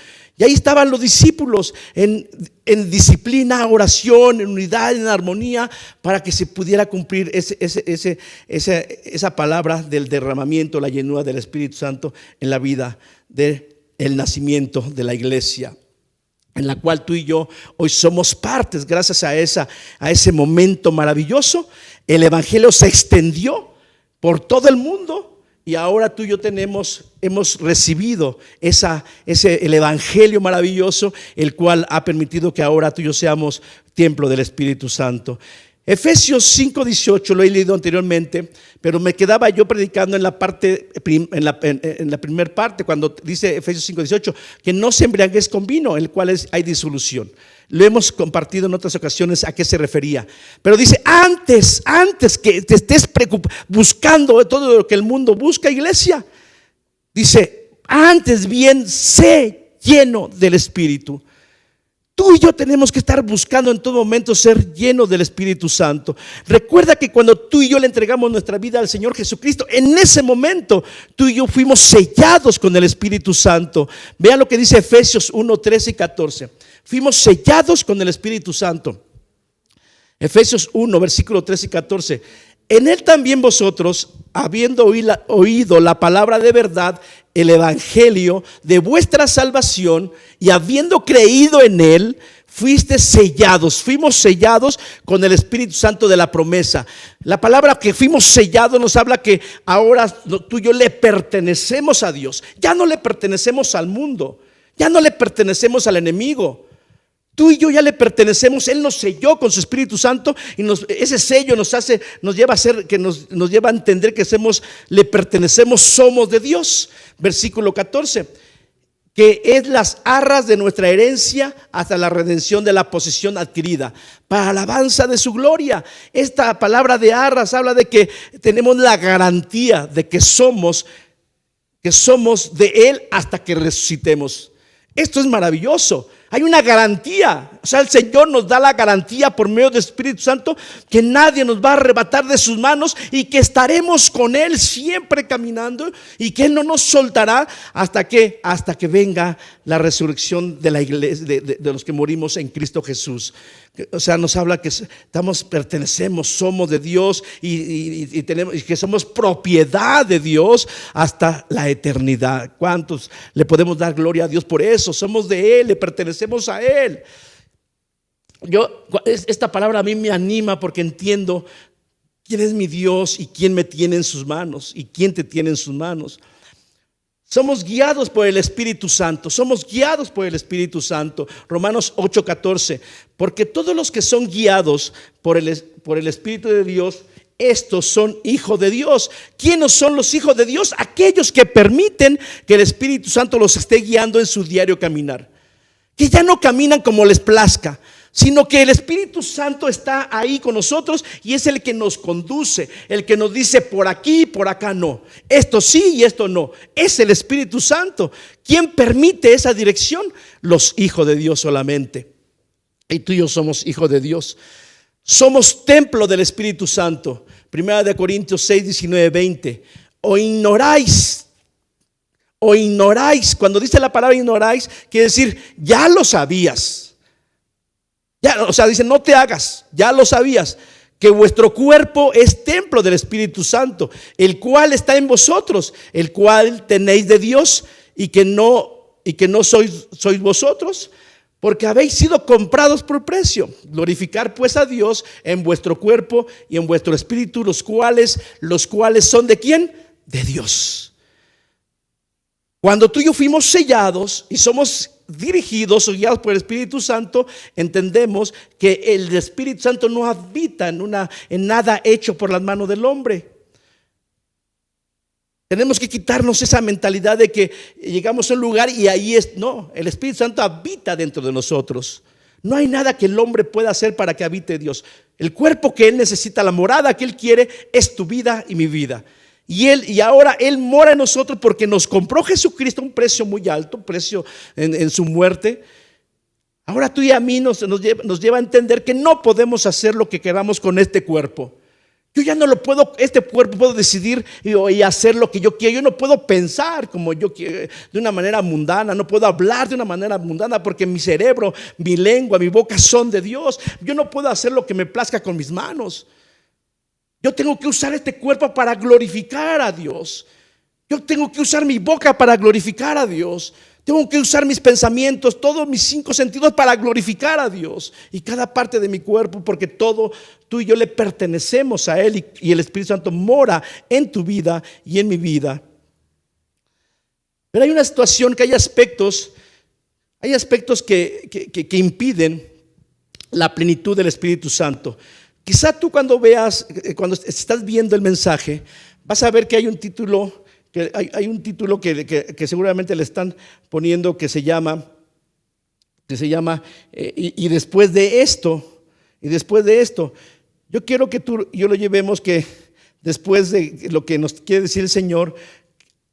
Y ahí estaban los discípulos en disciplina, oración, en unidad, en armonía, para que se pudiera cumplir esa palabra del derramamiento, la llenura del Espíritu Santo en la vida del nacimiento de la iglesia, en la cual tú y yo hoy somos partes. Gracias a ese momento maravilloso, el evangelio se extendió por todo el mundo. Y ahora tú y yo hemos recibido el evangelio maravilloso, el cual ha permitido que ahora tú y yo seamos templo del Espíritu Santo. Efesios 5:18 lo he leído anteriormente, pero me quedaba yo predicando en la primera parte, cuando dice Efesios 5:18, que no se embriaguez con vino, en el cual hay disolución. Lo hemos compartido en otras ocasiones a qué se refería. Pero dice, antes que te estés buscando todo lo que el mundo busca, iglesia, dice, antes bien sé lleno del Espíritu. Tú y yo tenemos que estar buscando en todo momento ser llenos del Espíritu Santo. Recuerda que cuando tú y yo le entregamos nuestra vida al Señor Jesucristo, en ese momento tú y yo fuimos sellados con el Espíritu Santo. Vean lo que dice Efesios 1:13 y 14. Fuimos sellados con el Espíritu Santo. Efesios 1, versículo 13 y 14. En él también vosotros, habiendo oído la palabra de verdad, el evangelio de vuestra salvación, y habiendo creído en él, fuimos sellados con el Espíritu Santo de la promesa. La palabra que fuimos sellados nos habla que ahora tú y yo le pertenecemos a Dios. Ya no le pertenecemos al mundo, ya no le pertenecemos al enemigo. Tú y yo ya le pertenecemos. Él nos selló con su Espíritu Santo, y ese sello nos lleva a entender que le pertenecemos, somos de Dios. Versículo 14, que es las arras de nuestra herencia hasta la redención de la posesión adquirida, para alabanza de su gloria. Esta palabra de arras habla de que tenemos la garantía de que somos de Él hasta que resucitemos. Esto es maravilloso. Hay una garantía, o sea, el Señor nos da la garantía por medio del Espíritu Santo que nadie nos va a arrebatar de sus manos, y que estaremos con Él siempre caminando, y que Él no nos soltará hasta que venga la resurrección de la iglesia, de los que morimos en Cristo Jesús. O sea, nos habla que pertenecemos, somos de Dios, y que somos propiedad de Dios hasta la eternidad. ¿Cuántos le podemos dar gloria a Dios por eso? Somos de Él, le pertenecemos a Él. Esta palabra a mí me anima, porque entiendo quién es mi Dios y quién me tiene en sus manos y quién te tiene en sus manos. Somos guiados por el Espíritu Santo. Somos guiados por el Espíritu Santo. Romanos 8:14. Porque todos los que son guiados por el Espíritu de Dios, estos son hijos de Dios. ¿Quiénes son los hijos de Dios? Aquellos que permiten que el Espíritu Santo los esté guiando en su diario caminar. Que ya no caminan como les plazca, sino que el Espíritu Santo está ahí con nosotros, y es el que nos conduce, el que nos dice por aquí, por acá no, esto sí y esto no. Es el Espíritu Santo. ¿Quién permite esa dirección? Los hijos de Dios solamente. Y tú y yo somos hijos de Dios. Somos templo del Espíritu Santo. Primera de Corintios 6, 19, 20. O ignoráis, cuando dice la palabra ignoráis, quiere decir ya lo sabías. Ya, o sea, dice, no te hagas, ya lo sabías, que vuestro cuerpo es templo del Espíritu Santo, el cual está en vosotros, el cual tenéis de Dios, y que no sois vosotros, porque habéis sido comprados por precio. Glorificar pues a Dios en vuestro cuerpo y en vuestro espíritu, los cuales son ¿de quién? De Dios. Cuando tú y yo fuimos sellados y somos dirigidos o guiados por el Espíritu Santo, entendemos que el Espíritu Santo no habita en nada hecho por las manos del hombre. Tenemos que quitarnos esa mentalidad de que llegamos a un lugar y ahí no, el Espíritu Santo habita dentro de nosotros. No hay nada que el hombre pueda hacer para que habite Dios. El cuerpo que Él necesita, la morada que Él quiere, es tu vida y mi vida. Y ahora Él mora en nosotros porque nos compró Jesucristo a un precio muy alto, precio en su muerte. Ahora tú y a mí nos lleva a entender que no podemos hacer lo que queramos con este cuerpo. Yo ya no lo puedo, este cuerpo puedo decidir y hacer lo que yo quiero. Yo no puedo pensar como yo quiero, de una manera mundana. No puedo hablar de una manera mundana porque mi cerebro, mi lengua, mi boca son de Dios. Yo no puedo hacer lo que me plazca con mis manos. Yo tengo que usar este cuerpo para glorificar a Dios. Yo tengo que usar mi boca para glorificar a Dios. Tengo que usar mis pensamientos, todos mis 5 sentidos para glorificar a Dios. Y cada parte de mi cuerpo, porque todo, tú y yo le pertenecemos a Él y el Espíritu Santo mora en tu vida y en mi vida. Pero hay una situación que hay aspectos que impiden la plenitud del Espíritu Santo. Quizá tú cuando estás viendo el mensaje, vas a ver que hay un título que seguramente le están poniendo que se llama y después de esto, yo quiero que tú y yo lo llevemos, que después de lo que nos quiere decir el Señor,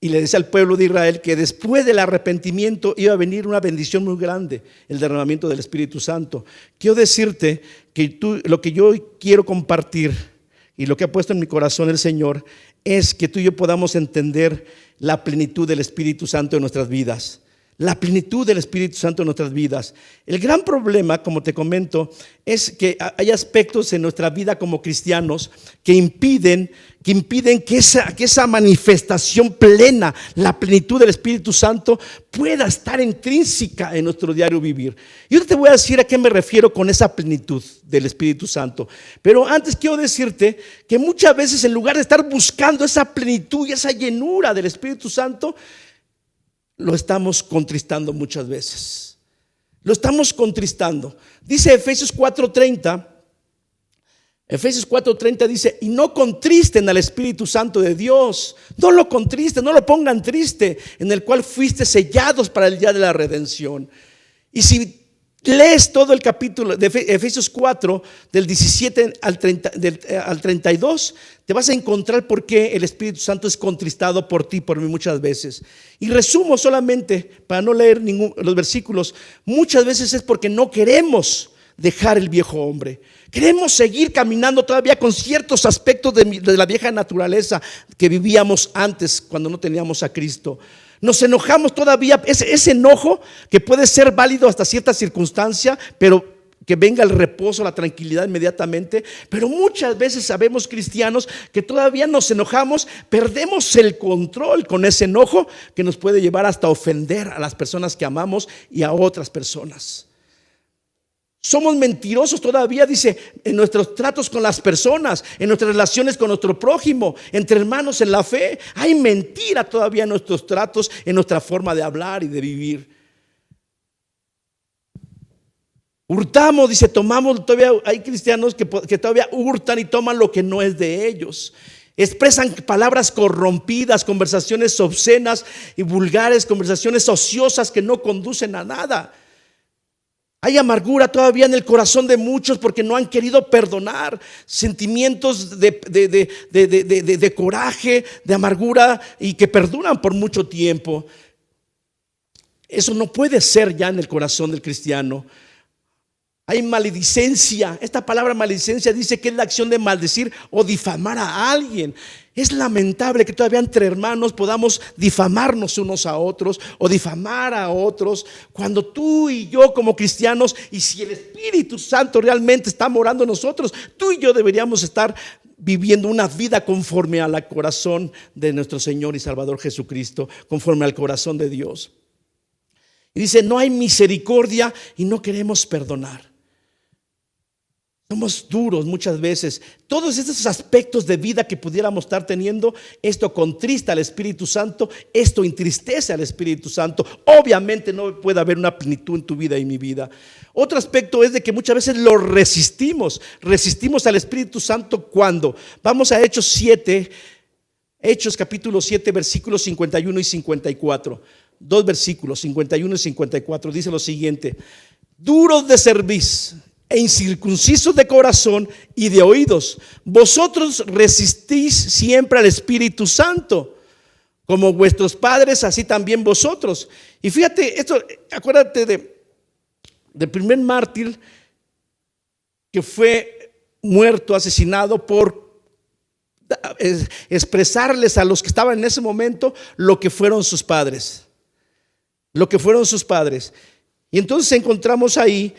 y le dice al pueblo de Israel que después del arrepentimiento iba a venir una bendición muy grande, el derramamiento del Espíritu Santo. Quiero decirte que lo que yo quiero compartir y lo que ha puesto en mi corazón el Señor es que tú y yo podamos entender la plenitud del Espíritu Santo en nuestras vidas. La plenitud del Espíritu Santo en nuestras vidas. El gran problema, como te comento, es que hay aspectos en nuestra vida como cristianos que impiden que esa manifestación plena, la plenitud del Espíritu Santo, pueda estar intrínseca en nuestro diario vivir. Y yo te voy a decir a qué me refiero con esa plenitud del Espíritu Santo. Pero antes quiero decirte que muchas veces, en lugar de estar buscando esa plenitud y esa llenura del Espíritu Santo, lo estamos contristando muchas veces. Lo estamos contristando. Dice Efesios 4:30. Efesios 4:30 dice: y no contristen al Espíritu Santo de Dios. No lo contristen, no lo pongan triste, en el cual fuiste sellados para el día de la redención. Y si lees todo el capítulo de Efesios 4, del 17 al 32, te vas a encontrar por qué el Espíritu Santo es contristado por ti, por mí, muchas veces. Y resumo solamente, para no leer los versículos, muchas veces es porque no queremos dejar el viejo hombre. Queremos seguir caminando todavía con ciertos aspectos de la vieja naturaleza que vivíamos antes, cuando no teníamos a Cristo. Nos enojamos todavía, ese enojo que puede ser válido hasta cierta circunstancia, pero que venga el reposo, la tranquilidad inmediatamente. Pero muchas veces sabemos, cristianos, que todavía nos enojamos, perdemos el control con ese enojo que nos puede llevar hasta ofender a las personas que amamos y a otras personas. Somos mentirosos todavía, dice, en nuestros tratos con las personas, en nuestras relaciones con nuestro prójimo, entre hermanos en la fe. Hay mentira todavía en nuestros tratos, en nuestra forma de hablar y de vivir. Hurtamos, dice, tomamos, todavía hay cristianos que todavía hurtan y toman lo que no es de ellos. Expresan palabras corrompidas, conversaciones obscenas y vulgares, conversaciones ociosas que no conducen a nada. Hay amargura todavía en el corazón de muchos porque no han querido perdonar. Sentimientos de coraje, de amargura, y que perduran por mucho tiempo. Eso no puede ser ya en el corazón del cristiano. Hay maledicencia. Esta palabra maledicencia dice que es la acción de maldecir o difamar a alguien. Es lamentable que todavía entre hermanos podamos difamarnos unos a otros o difamar a otros, cuando tú y yo como cristianos, y si el Espíritu Santo realmente está morando en nosotros, tú y yo deberíamos estar viviendo una vida conforme al corazón de nuestro Señor y Salvador Jesucristo, conforme al corazón de Dios. Y dice, no hay misericordia y no queremos perdonar. Somos duros muchas veces. Todos estos aspectos de vida que pudiéramos estar teniendo, esto contrista al Espíritu Santo, esto entristece al Espíritu Santo. Obviamente no puede haber una plenitud en tu vida y mi vida. Otro aspecto es de que muchas veces lo resistimos al Espíritu Santo. Cuando vamos a Hechos 7, Hechos capítulo 7, versículos 51 y 54. Dos versículos, 51 y 54. Dice lo siguiente: duros de cerviz e incircuncisos de corazón y de oídos, vosotros resistís siempre al Espíritu Santo, como vuestros padres, así también vosotros. Y fíjate, esto, acuérdate del primer mártir que fue muerto, asesinado por expresarles a los que estaban en ese momento lo que fueron sus padres. Lo que fueron sus padres. Y entonces encontramos ahí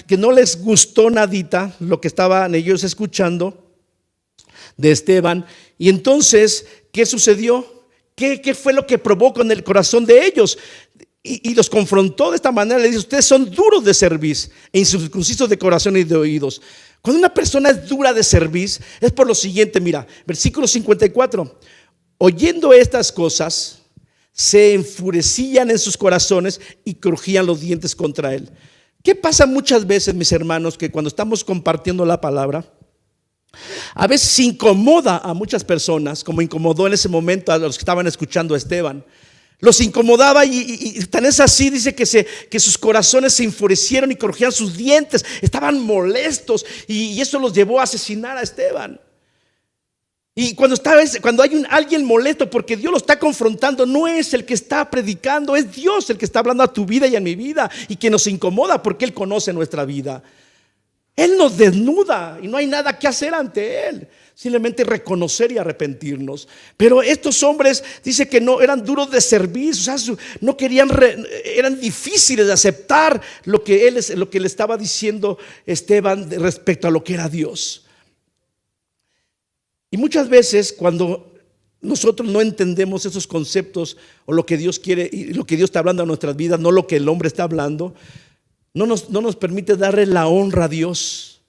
que no les gustó nadita lo que estaban ellos escuchando de Esteban. Y entonces, ¿qué sucedió? ¿Qué fue lo que provocó en el corazón de ellos? Y los confrontó de esta manera. Le dice: ustedes son duros de cerviz e incircuncisos de corazón y de oídos. Cuando una persona es dura de cerviz, es por lo siguiente. Mira, versículo 54. Oyendo estas cosas, se enfurecían en sus corazones y crujían los dientes contra él. ¿Qué pasa muchas veces, mis hermanos? Que cuando estamos compartiendo la palabra, a veces incomoda a muchas personas, como incomodó en ese momento a los que estaban escuchando a Esteban. Los incomodaba y tan es así, dice que sus corazones se enfurecieron y crujían sus dientes, estaban molestos, y eso los llevó a asesinar a Esteban. Y cuando hay alguien molesto porque Dios lo está confrontando, no es el que está predicando, es Dios el que está hablando a tu vida y a mi vida, y que nos incomoda porque Él conoce nuestra vida. Él nos desnuda y no hay nada que hacer ante Él, simplemente reconocer y arrepentirnos. Pero estos hombres, dice que no eran duros de servicio, o sea, no querían, eran difíciles de aceptar lo que le estaba diciendo Esteban respecto a lo que era Dios. Y muchas veces cuando nosotros no entendemos esos conceptos o lo que Dios quiere y lo que Dios está hablando a nuestras vidas, no lo que el hombre está hablando, no nos permite darle la honra a Dios.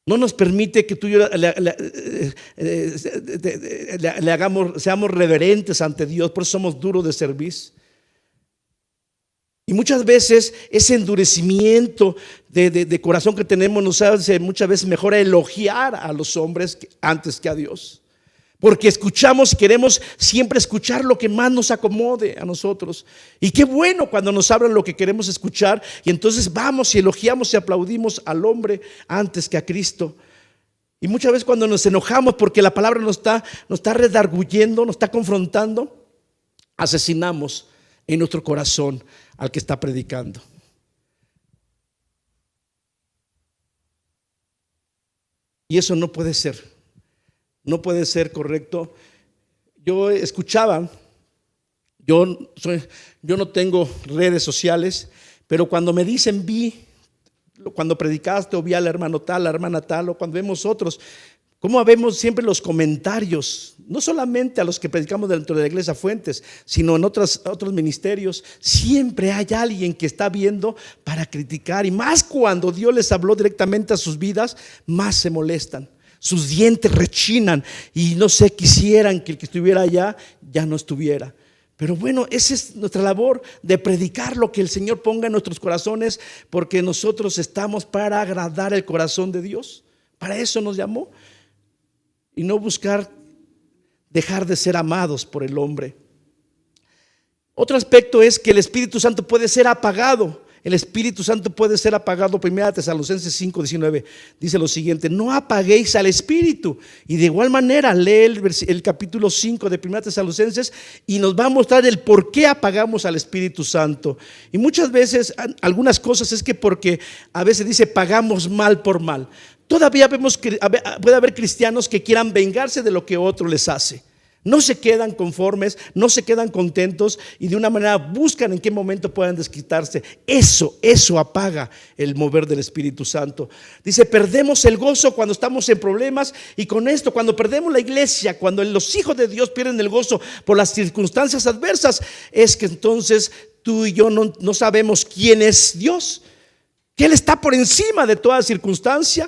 No nos permite que tú y yo seamos reverentes ante Dios. Por eso somos duros de servicio. Y muchas veces ese endurecimiento de corazón que tenemos nos hace muchas veces mejor elogiar a los hombres antes que a Dios. Porque escuchamos y queremos siempre escuchar lo que más nos acomode a nosotros. Y qué bueno cuando nos hablan lo que queremos escuchar, y entonces vamos y elogiamos y aplaudimos al hombre antes que a Cristo. Y muchas veces cuando nos enojamos porque la palabra nos está redarguyendo, nos está confrontando, asesinamos en nuestro corazón al que está predicando. Y eso no puede ser. No puede ser correcto. Yo escuchaba, yo no tengo redes sociales, pero cuando me dicen cuando predicaste o vi al hermano tal, la hermana tal, o cuando vemos otros, como vemos siempre los comentarios, no solamente a los que predicamos dentro de la iglesia Fuentes, sino en otros ministerios, siempre hay alguien que está viendo para criticar, y más cuando Dios les habló directamente a sus vidas, más se molestan. Sus dientes rechinan y no sé, quisieran que el que estuviera allá ya no estuviera. Pero bueno, esa es nuestra labor, de predicar lo que el Señor ponga en nuestros corazones, porque nosotros estamos para agradar el corazón de Dios. Para eso nos llamó, y no buscar dejar de ser amados por el hombre. Otro aspecto es que el Espíritu Santo puede ser apagado. El Espíritu Santo puede ser apagado. 1 Tesalonicenses 5:19 dice lo siguiente: no apaguéis al Espíritu. Y de igual manera lee el capítulo 5 de 1 Tesalonicenses y nos va a mostrar el por qué apagamos al Espíritu Santo. Y muchas veces, algunas cosas es que porque a veces dice pagamos mal por mal. Todavía puede haber cristianos que quieran vengarse de lo que otro les hace. No se quedan conformes, no se quedan contentos, y de una manera buscan en qué momento puedan desquitarse. Eso apaga el mover del Espíritu Santo. Dice, perdemos el gozo cuando estamos en problemas, y con esto, cuando perdemos la iglesia, cuando los hijos de Dios pierden el gozo por las circunstancias adversas, es que entonces tú y yo no sabemos quién es Dios, que Él está por encima de toda circunstancia.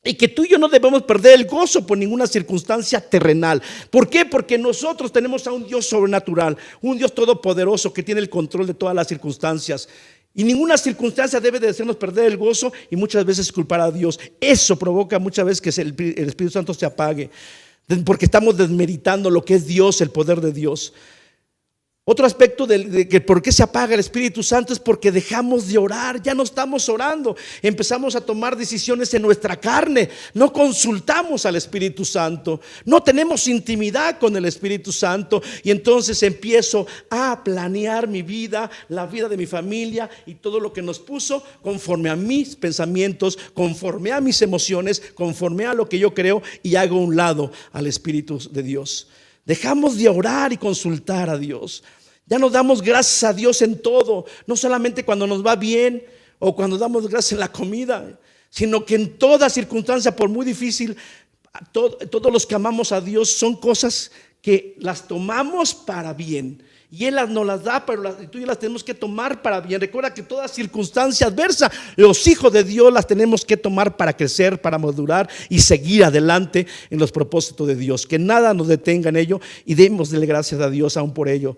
Y que tú y yo no debemos perder el gozo por ninguna circunstancia terrenal. ¿Por qué? Porque nosotros tenemos a un Dios sobrenatural, un Dios todopoderoso que tiene el control de todas las circunstancias. Y ninguna circunstancia debe de hacernos perder el gozo y muchas veces culpar a Dios. Eso provoca muchas veces que el Espíritu Santo se apague. porque estamos desmeritando lo que es Dios, el poder de Dios. Otro aspecto de que por qué se apaga el Espíritu Santo es porque dejamos de orar, ya no estamos orando, empezamos a tomar decisiones en nuestra carne, no consultamos al Espíritu Santo, no tenemos intimidad con el Espíritu Santo, y entonces empiezo a planear mi vida, la vida de mi familia y todo lo que nos puso conforme a mis pensamientos, conforme a mis emociones, conforme a lo que yo creo, y hago a un lado al Espíritu de Dios. Dejamos de orar y consultar a Dios. Ya nos damos gracias a Dios en todo, no solamente cuando nos va bien o cuando damos gracias en la comida, sino que en toda circunstancia, por muy difícil, todos los que amamos a Dios son cosas que las tomamos para bien. Y Él nos las da, pero tú y yo las tenemos que tomar para bien. Recuerda que toda circunstancia adversa, los hijos de Dios las tenemos que tomar para crecer, para madurar y seguir adelante en los propósitos de Dios. Que nada nos detenga en ello, y démosle gracias a Dios aún por ello.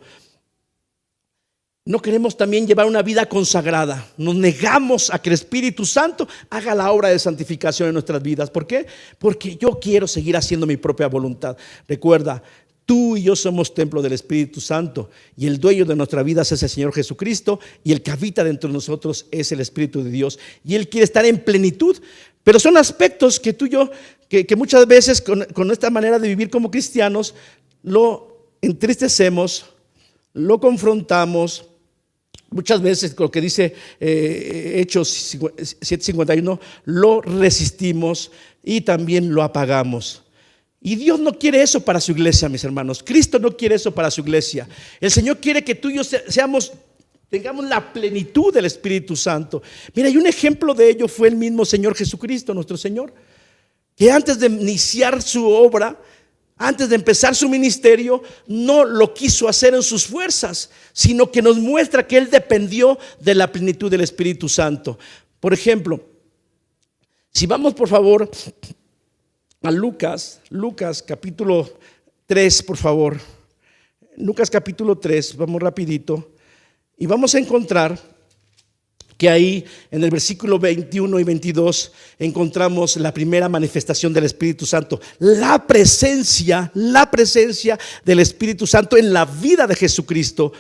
No queremos también llevar una vida consagrada. Nos negamos a que el Espíritu Santo haga la obra de santificación en nuestras vidas. ¿Por qué? Porque yo quiero seguir haciendo mi propia voluntad. Recuerda, tú y yo somos templo del Espíritu Santo, y el dueño de nuestra vida es el Señor Jesucristo, y el que habita dentro de nosotros es el Espíritu de Dios, y Él quiere estar en plenitud. Pero son aspectos que tú y yo, que muchas veces con esta manera de vivir como cristianos, lo entristecemos, lo confrontamos. Muchas veces, lo que dice Hechos 7:51, lo resistimos y también lo apagamos. Y Dios no quiere eso para su iglesia, mis hermanos. Cristo no quiere eso para su iglesia. El Señor quiere que tú y yo tengamos la plenitud del Espíritu Santo. Mira, y un ejemplo de ello fue el mismo Señor Jesucristo, nuestro Señor, que antes de iniciar su obra, antes de empezar su ministerio, no lo quiso hacer en sus fuerzas, sino que nos muestra que Él dependió de la plenitud del Espíritu Santo. Por ejemplo, si vamos por favor a Lucas capítulo 3, por favor. Lucas capítulo 3, vamos rapidito, y vamos a encontrar que ahí en el versículo 21 y 22 encontramos la primera manifestación del Espíritu Santo, la presencia del Espíritu Santo en la vida de Jesucristo.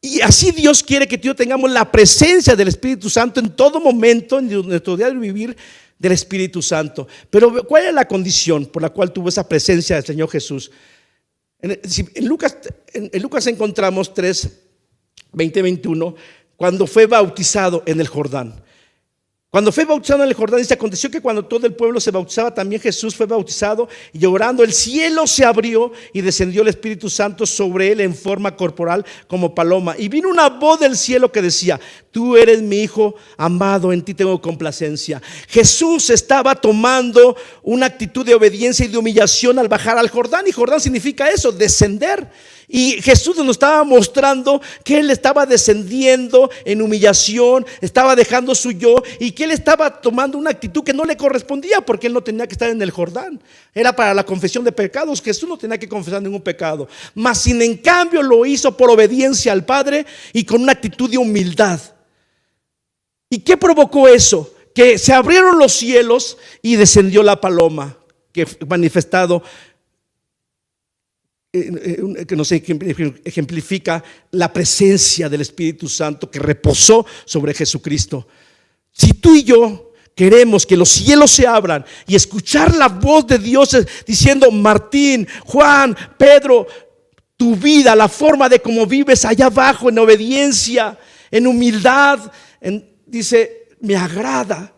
Y así Dios quiere que tú y yo tengamos la presencia del Espíritu Santo en todo momento, en nuestro diario vivir, del Espíritu Santo. Pero ¿cuál es la condición por la cual tuvo esa presencia del Señor Jesús? En Lucas encontramos 3, 20, 21, cuando fue bautizado en el Jordán. Cuando fue bautizado en el Jordán, dice: aconteció que cuando todo el pueblo se bautizaba, también Jesús fue bautizado, y orando el cielo se abrió y descendió el Espíritu Santo sobre él en forma corporal como paloma. Y vino una voz del cielo que decía: tú eres mi Hijo amado, en ti tengo complacencia. Jesús estaba tomando una actitud de obediencia y de humillación al bajar al Jordán, y Jordán significa eso, descender. Y Jesús nos estaba mostrando que Él estaba descendiendo en humillación, estaba dejando su yo, y que Él estaba tomando una actitud que no le correspondía, porque Él no tenía que estar en el Jordán. Era para la confesión de pecados. Jesús no tenía que confesar ningún pecado, mas sin en cambio lo hizo por obediencia al Padre y con una actitud de humildad. ¿Y qué provocó eso? Que se abrieron los cielos y descendió la paloma, que manifestado, que nos ejemplifica la presencia del Espíritu Santo que reposó sobre Jesucristo. Si tú y yo queremos que los cielos se abran y escuchar la voz de Dios diciendo: Martín, Juan, Pedro, tu vida, la forma de cómo vives allá abajo, en obediencia, en humildad, dice, me agrada.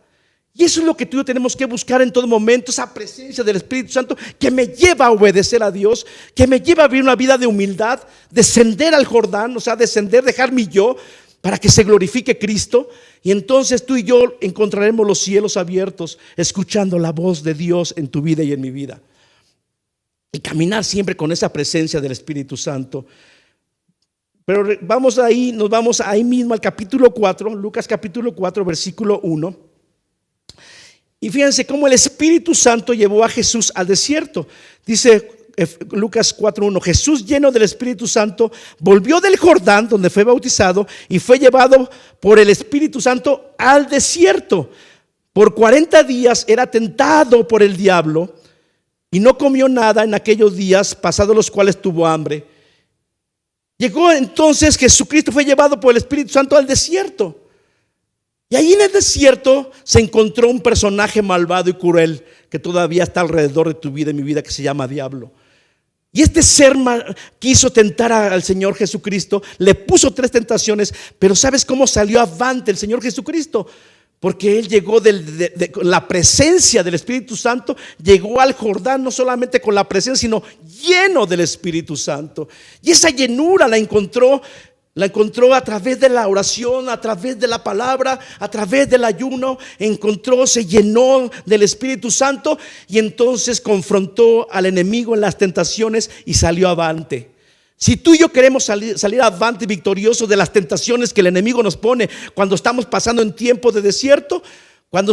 Y eso es lo que tú y yo tenemos que buscar en todo momento, esa presencia del Espíritu Santo que me lleva a obedecer a Dios, que me lleva a vivir una vida de humildad, descender al Jordán, o sea, descender, dejar mi yo para que se glorifique Cristo. Y entonces tú y yo encontraremos los cielos abiertos, escuchando la voz de Dios en tu vida y en mi vida. Y caminar siempre con esa presencia del Espíritu Santo. Pero nos vamos ahí mismo al capítulo 4, Lucas capítulo 4, versículo 1. Y fíjense cómo el Espíritu Santo llevó a Jesús al desierto. Dice Lucas 4:1: Jesús, lleno del Espíritu Santo, volvió del Jordán, donde fue bautizado, y fue llevado por el Espíritu Santo al desierto. Por 40 días era tentado por el diablo. y no comió nada en aquellos días, pasados los cuales tuvo hambre. Llegó entonces Jesucristo, fue llevado por el Espíritu Santo al desierto. Y ahí en el desierto se encontró un personaje malvado y cruel que todavía está alrededor de tu vida y mi vida, que se llama diablo. Y este ser quiso tentar al Señor Jesucristo, le puso 3 tentaciones, pero ¿sabes cómo salió avante el Señor Jesucristo? Porque Él llegó de la presencia del Espíritu Santo, llegó al Jordán no solamente con la presencia, sino lleno del Espíritu Santo. Y esa llenura la encontró a través de la oración, a través de la palabra, a través del ayuno. Se llenó del Espíritu Santo y entonces confrontó al enemigo en las tentaciones y salió avante. Si tú y yo queremos salir avante victoriosos de las tentaciones que el enemigo nos pone cuando estamos pasando en tiempo de desierto, cuando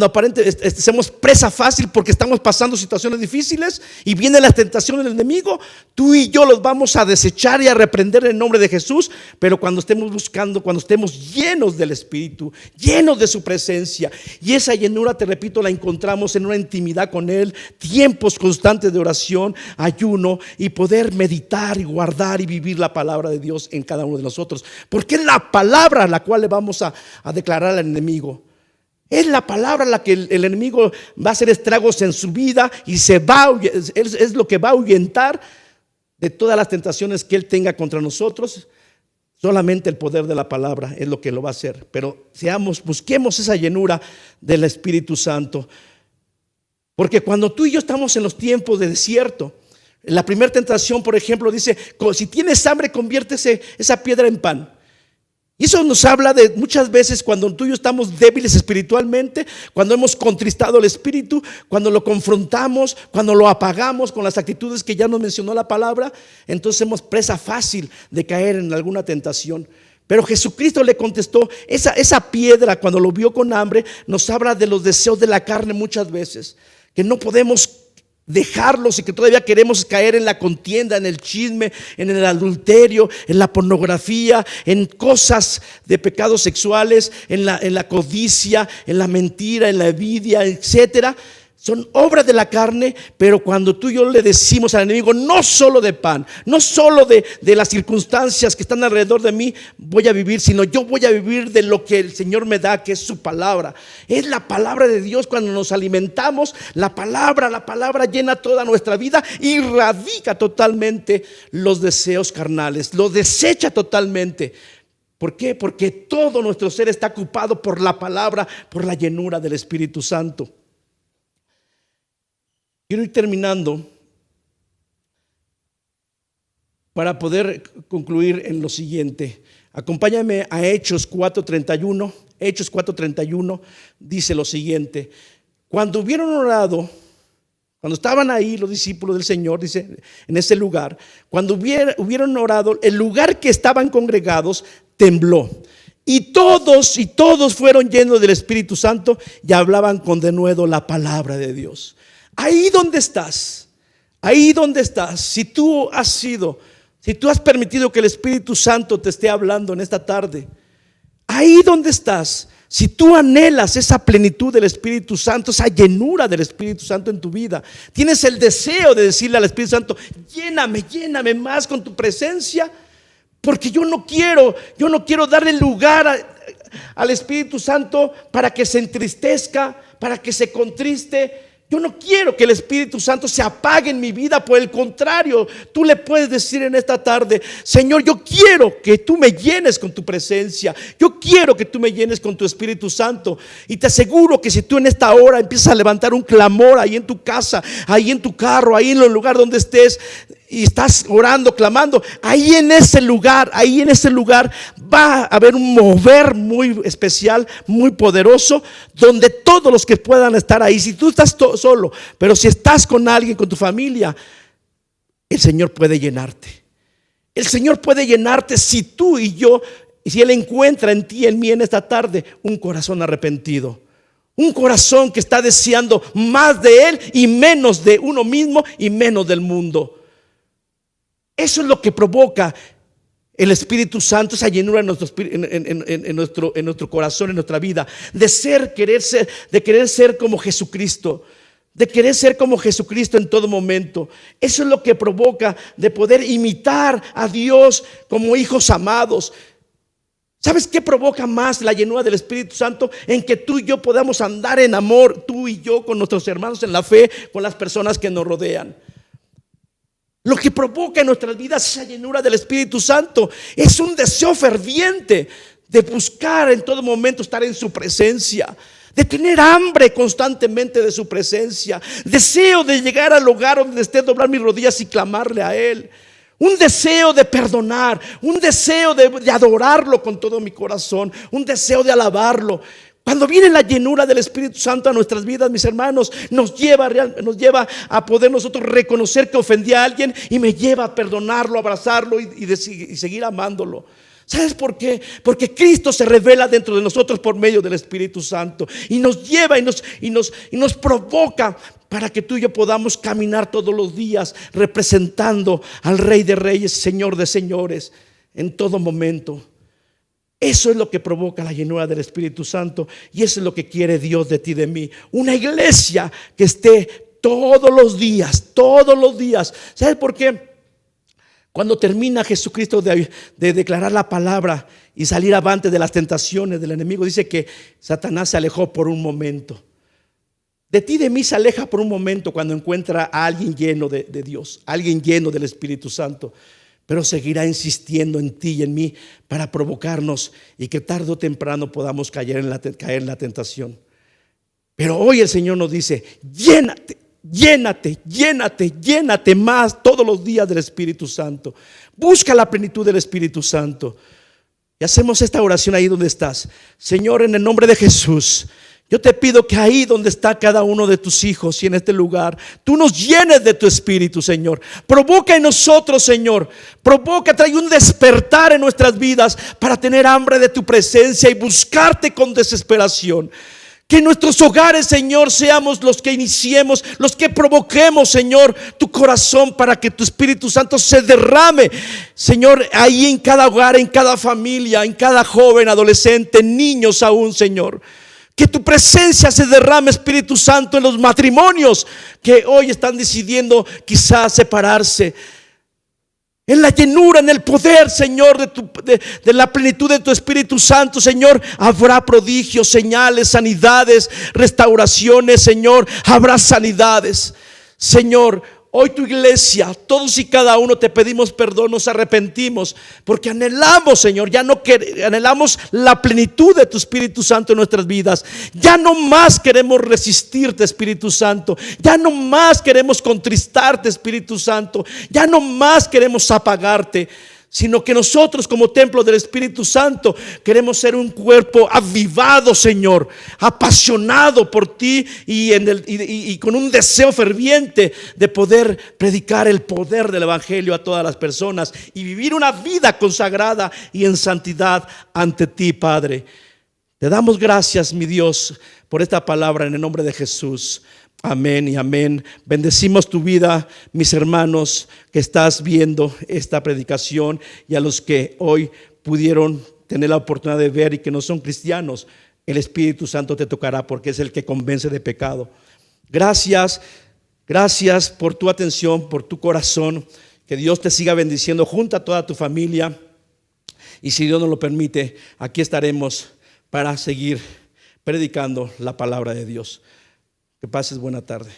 aparentemente somos presa fácil porque estamos pasando situaciones difíciles y vienen las tentaciones del enemigo, tú y yo los vamos a desechar y a reprender en nombre de Jesús. Pero cuando estemos llenos del Espíritu, llenos de su presencia, y esa llenura, te repito, la encontramos en una intimidad con Él, tiempos constantes de oración, ayuno, y poder meditar y guardar y vivir la palabra de Dios en cada uno de nosotros, porque es la palabra la cual le vamos a declarar al enemigo. Es la palabra la que el enemigo va a hacer estragos en su vida y es lo que va a ahuyentar de todas las tentaciones que él tenga contra nosotros. Solamente el poder de la palabra es lo que lo va a hacer. Pero busquemos esa llenura del Espíritu Santo. Porque cuando tú y yo estamos en los tiempos de desierto, la primera tentación, por ejemplo, dice: si tienes hambre, conviértese esa piedra en pan. Y eso nos habla de muchas veces cuando tú y yo estamos débiles espiritualmente, cuando hemos contristado el espíritu, cuando lo confrontamos, cuando lo apagamos con las actitudes que ya nos mencionó la palabra, entonces somos presa fácil de caer en alguna tentación. Pero Jesucristo le contestó. Esa piedra, cuando lo vio con hambre, nos habla de los deseos de la carne muchas veces, que no podemos dejarlos y que todavía queremos caer en la contienda, en el chisme, en el adulterio, en la pornografía, en cosas de pecados sexuales, en la codicia, en la mentira, en la envidia, etcétera. Son obras de la carne. Pero cuando tú y yo le decimos al enemigo: no solo de pan, no solo de las circunstancias que están alrededor de mí voy a vivir, sino yo voy a vivir de lo que el Señor me da, que es su palabra. Es la palabra de Dios. Cuando nos alimentamos, la palabra llena toda nuestra vida y radica totalmente los deseos carnales, los desecha totalmente. ¿Por qué? Porque todo nuestro ser está ocupado por la palabra, por la llenura del Espíritu Santo. Quiero ir terminando para poder concluir en lo siguiente. Acompáñame a Hechos 4:31. Hechos 4:31 dice lo siguiente: cuando hubieron orado, cuando estaban ahí los discípulos del Señor, dice, en ese lugar, cuando hubieron orado, el lugar que estaban congregados tembló. Y todos fueron llenos del Espíritu Santo y hablaban con denuedo la palabra de Dios. Ahí donde estás, si tú has permitido que el Espíritu Santo te esté hablando en esta tarde, ahí donde estás, si tú anhelas esa plenitud del Espíritu Santo, esa llenura del Espíritu Santo en tu vida, tienes el deseo de decirle al Espíritu Santo: lléname más con tu presencia, porque yo no quiero darle lugar al Espíritu Santo para que se entristezca, para que se contriste. Yo no quiero que el Espíritu Santo se apague en mi vida. Por el contrario, tú le puedes decir en esta tarde: Señor, yo quiero que tú me llenes con tu presencia. Yo quiero que tú me llenes con tu Espíritu Santo. Y te aseguro que si tú en esta hora empiezas a levantar un clamor ahí en tu casa, ahí en tu carro, ahí en el lugar donde estés, y estás orando, clamando, ahí en ese lugar va a haber un mover muy especial, muy poderoso, donde todos los que puedan estar ahí, si tú estás solo, pero si estás con alguien, con tu familia, el Señor puede llenarte. El Señor puede llenarte si tú y yo, y si Él encuentra en ti y en mí en esta tarde un corazón arrepentido. Un corazón que está deseando más de Él y menos de uno mismo y menos del mundo. Eso es lo que provoca el Espíritu Santo, esa llenura en nuestro corazón, en nuestra vida, de querer ser como Jesucristo, de querer ser como Jesucristo en todo momento. Eso es lo que provoca de poder imitar a Dios como hijos amados. ¿Sabes qué provoca más la llenura del Espíritu Santo? En que tú y yo podamos andar en amor, tú y yo, con nuestros hermanos en la fe, con las personas que nos rodean. Lo que provoca en nuestras vidas esa llenura del Espíritu Santo es un deseo ferviente de buscar en todo momento estar en su presencia, de tener hambre constantemente de su presencia, deseo de llegar al lugar donde esté, doblar mis rodillas y clamarle a Él. Un deseo de perdonar, un deseo de adorarlo con todo mi corazón, un deseo de alabarlo. Cuando viene la llenura del Espíritu Santo a nuestras vidas, mis hermanos, nos lleva a poder nosotros reconocer que ofendí a alguien y me lleva a perdonarlo, abrazarlo y seguir amándolo. ¿Sabes por qué? Porque Cristo se revela dentro de nosotros por medio del Espíritu Santo y nos lleva y nos provoca para que tú y yo podamos caminar todos los días representando al Rey de Reyes, Señor de Señores, en todo momento. Eso es lo que provoca la llenura del Espíritu Santo y eso es lo que quiere Dios de ti y de mí. Una iglesia que esté todos los días. ¿Sabes por qué? Cuando termina Jesucristo de declarar la palabra y salir avante de las tentaciones del enemigo, dice que Satanás se alejó por un momento. De ti y de mí se aleja por un momento cuando encuentra a alguien lleno de Dios, alguien lleno del Espíritu Santo. Pero seguirá insistiendo en ti y en mí para provocarnos y que tarde o temprano podamos caer en la tentación. Pero hoy el Señor nos dice: llénate más todos los días del Espíritu Santo. Busca la plenitud del Espíritu Santo. Y hacemos esta oración ahí donde estás. Señor, en el nombre de Jesús, yo te pido que ahí donde está cada uno de tus hijos y en este lugar, tú nos llenes de tu Espíritu, Señor. Provoca en nosotros, Señor. Trae un despertar en nuestras vidas para tener hambre de tu presencia y buscarte con desesperación. Que en nuestros hogares, Señor, seamos los que iniciemos, los que provoquemos, Señor, tu corazón para que tu Espíritu Santo se derrame, Señor, ahí en cada hogar, en cada familia, en cada joven, adolescente, niños aún, Señor. Que tu presencia se derrame, Espíritu Santo, en los matrimonios que hoy están decidiendo quizás separarse. En la llenura, en el poder, Señor, de la plenitud de tu Espíritu Santo, Señor, habrá prodigios, señales, sanidades, restauraciones, Señor, habrá sanidades. Señor, hoy tu iglesia, todos y cada uno te pedimos perdón, nos arrepentimos, porque anhelamos, Señor, anhelamos la plenitud de tu Espíritu Santo en nuestras vidas. Ya no más queremos resistirte, Espíritu Santo. Ya no más queremos contristarte, Espíritu Santo. Ya no más queremos apagarte, sino que nosotros como templo del Espíritu Santo queremos ser un cuerpo avivado, Señor, apasionado por ti y con un deseo ferviente de poder predicar el poder del Evangelio a todas las personas y vivir una vida consagrada y en santidad ante ti, Padre. Te damos gracias, mi Dios, por esta palabra en el nombre de Jesús. Amén y amén. Bendecimos tu vida, mis hermanos, que estás viendo esta predicación, y a los que hoy pudieron tener la oportunidad de ver y que no son cristianos. El Espíritu Santo te tocará porque es el que convence de pecado. Gracias por tu atención, por tu corazón. Que Dios te siga bendiciendo junto a toda tu familia, y si Dios nos lo permite, aquí estaremos para seguir predicando la palabra de Dios. Que pases buena tarde.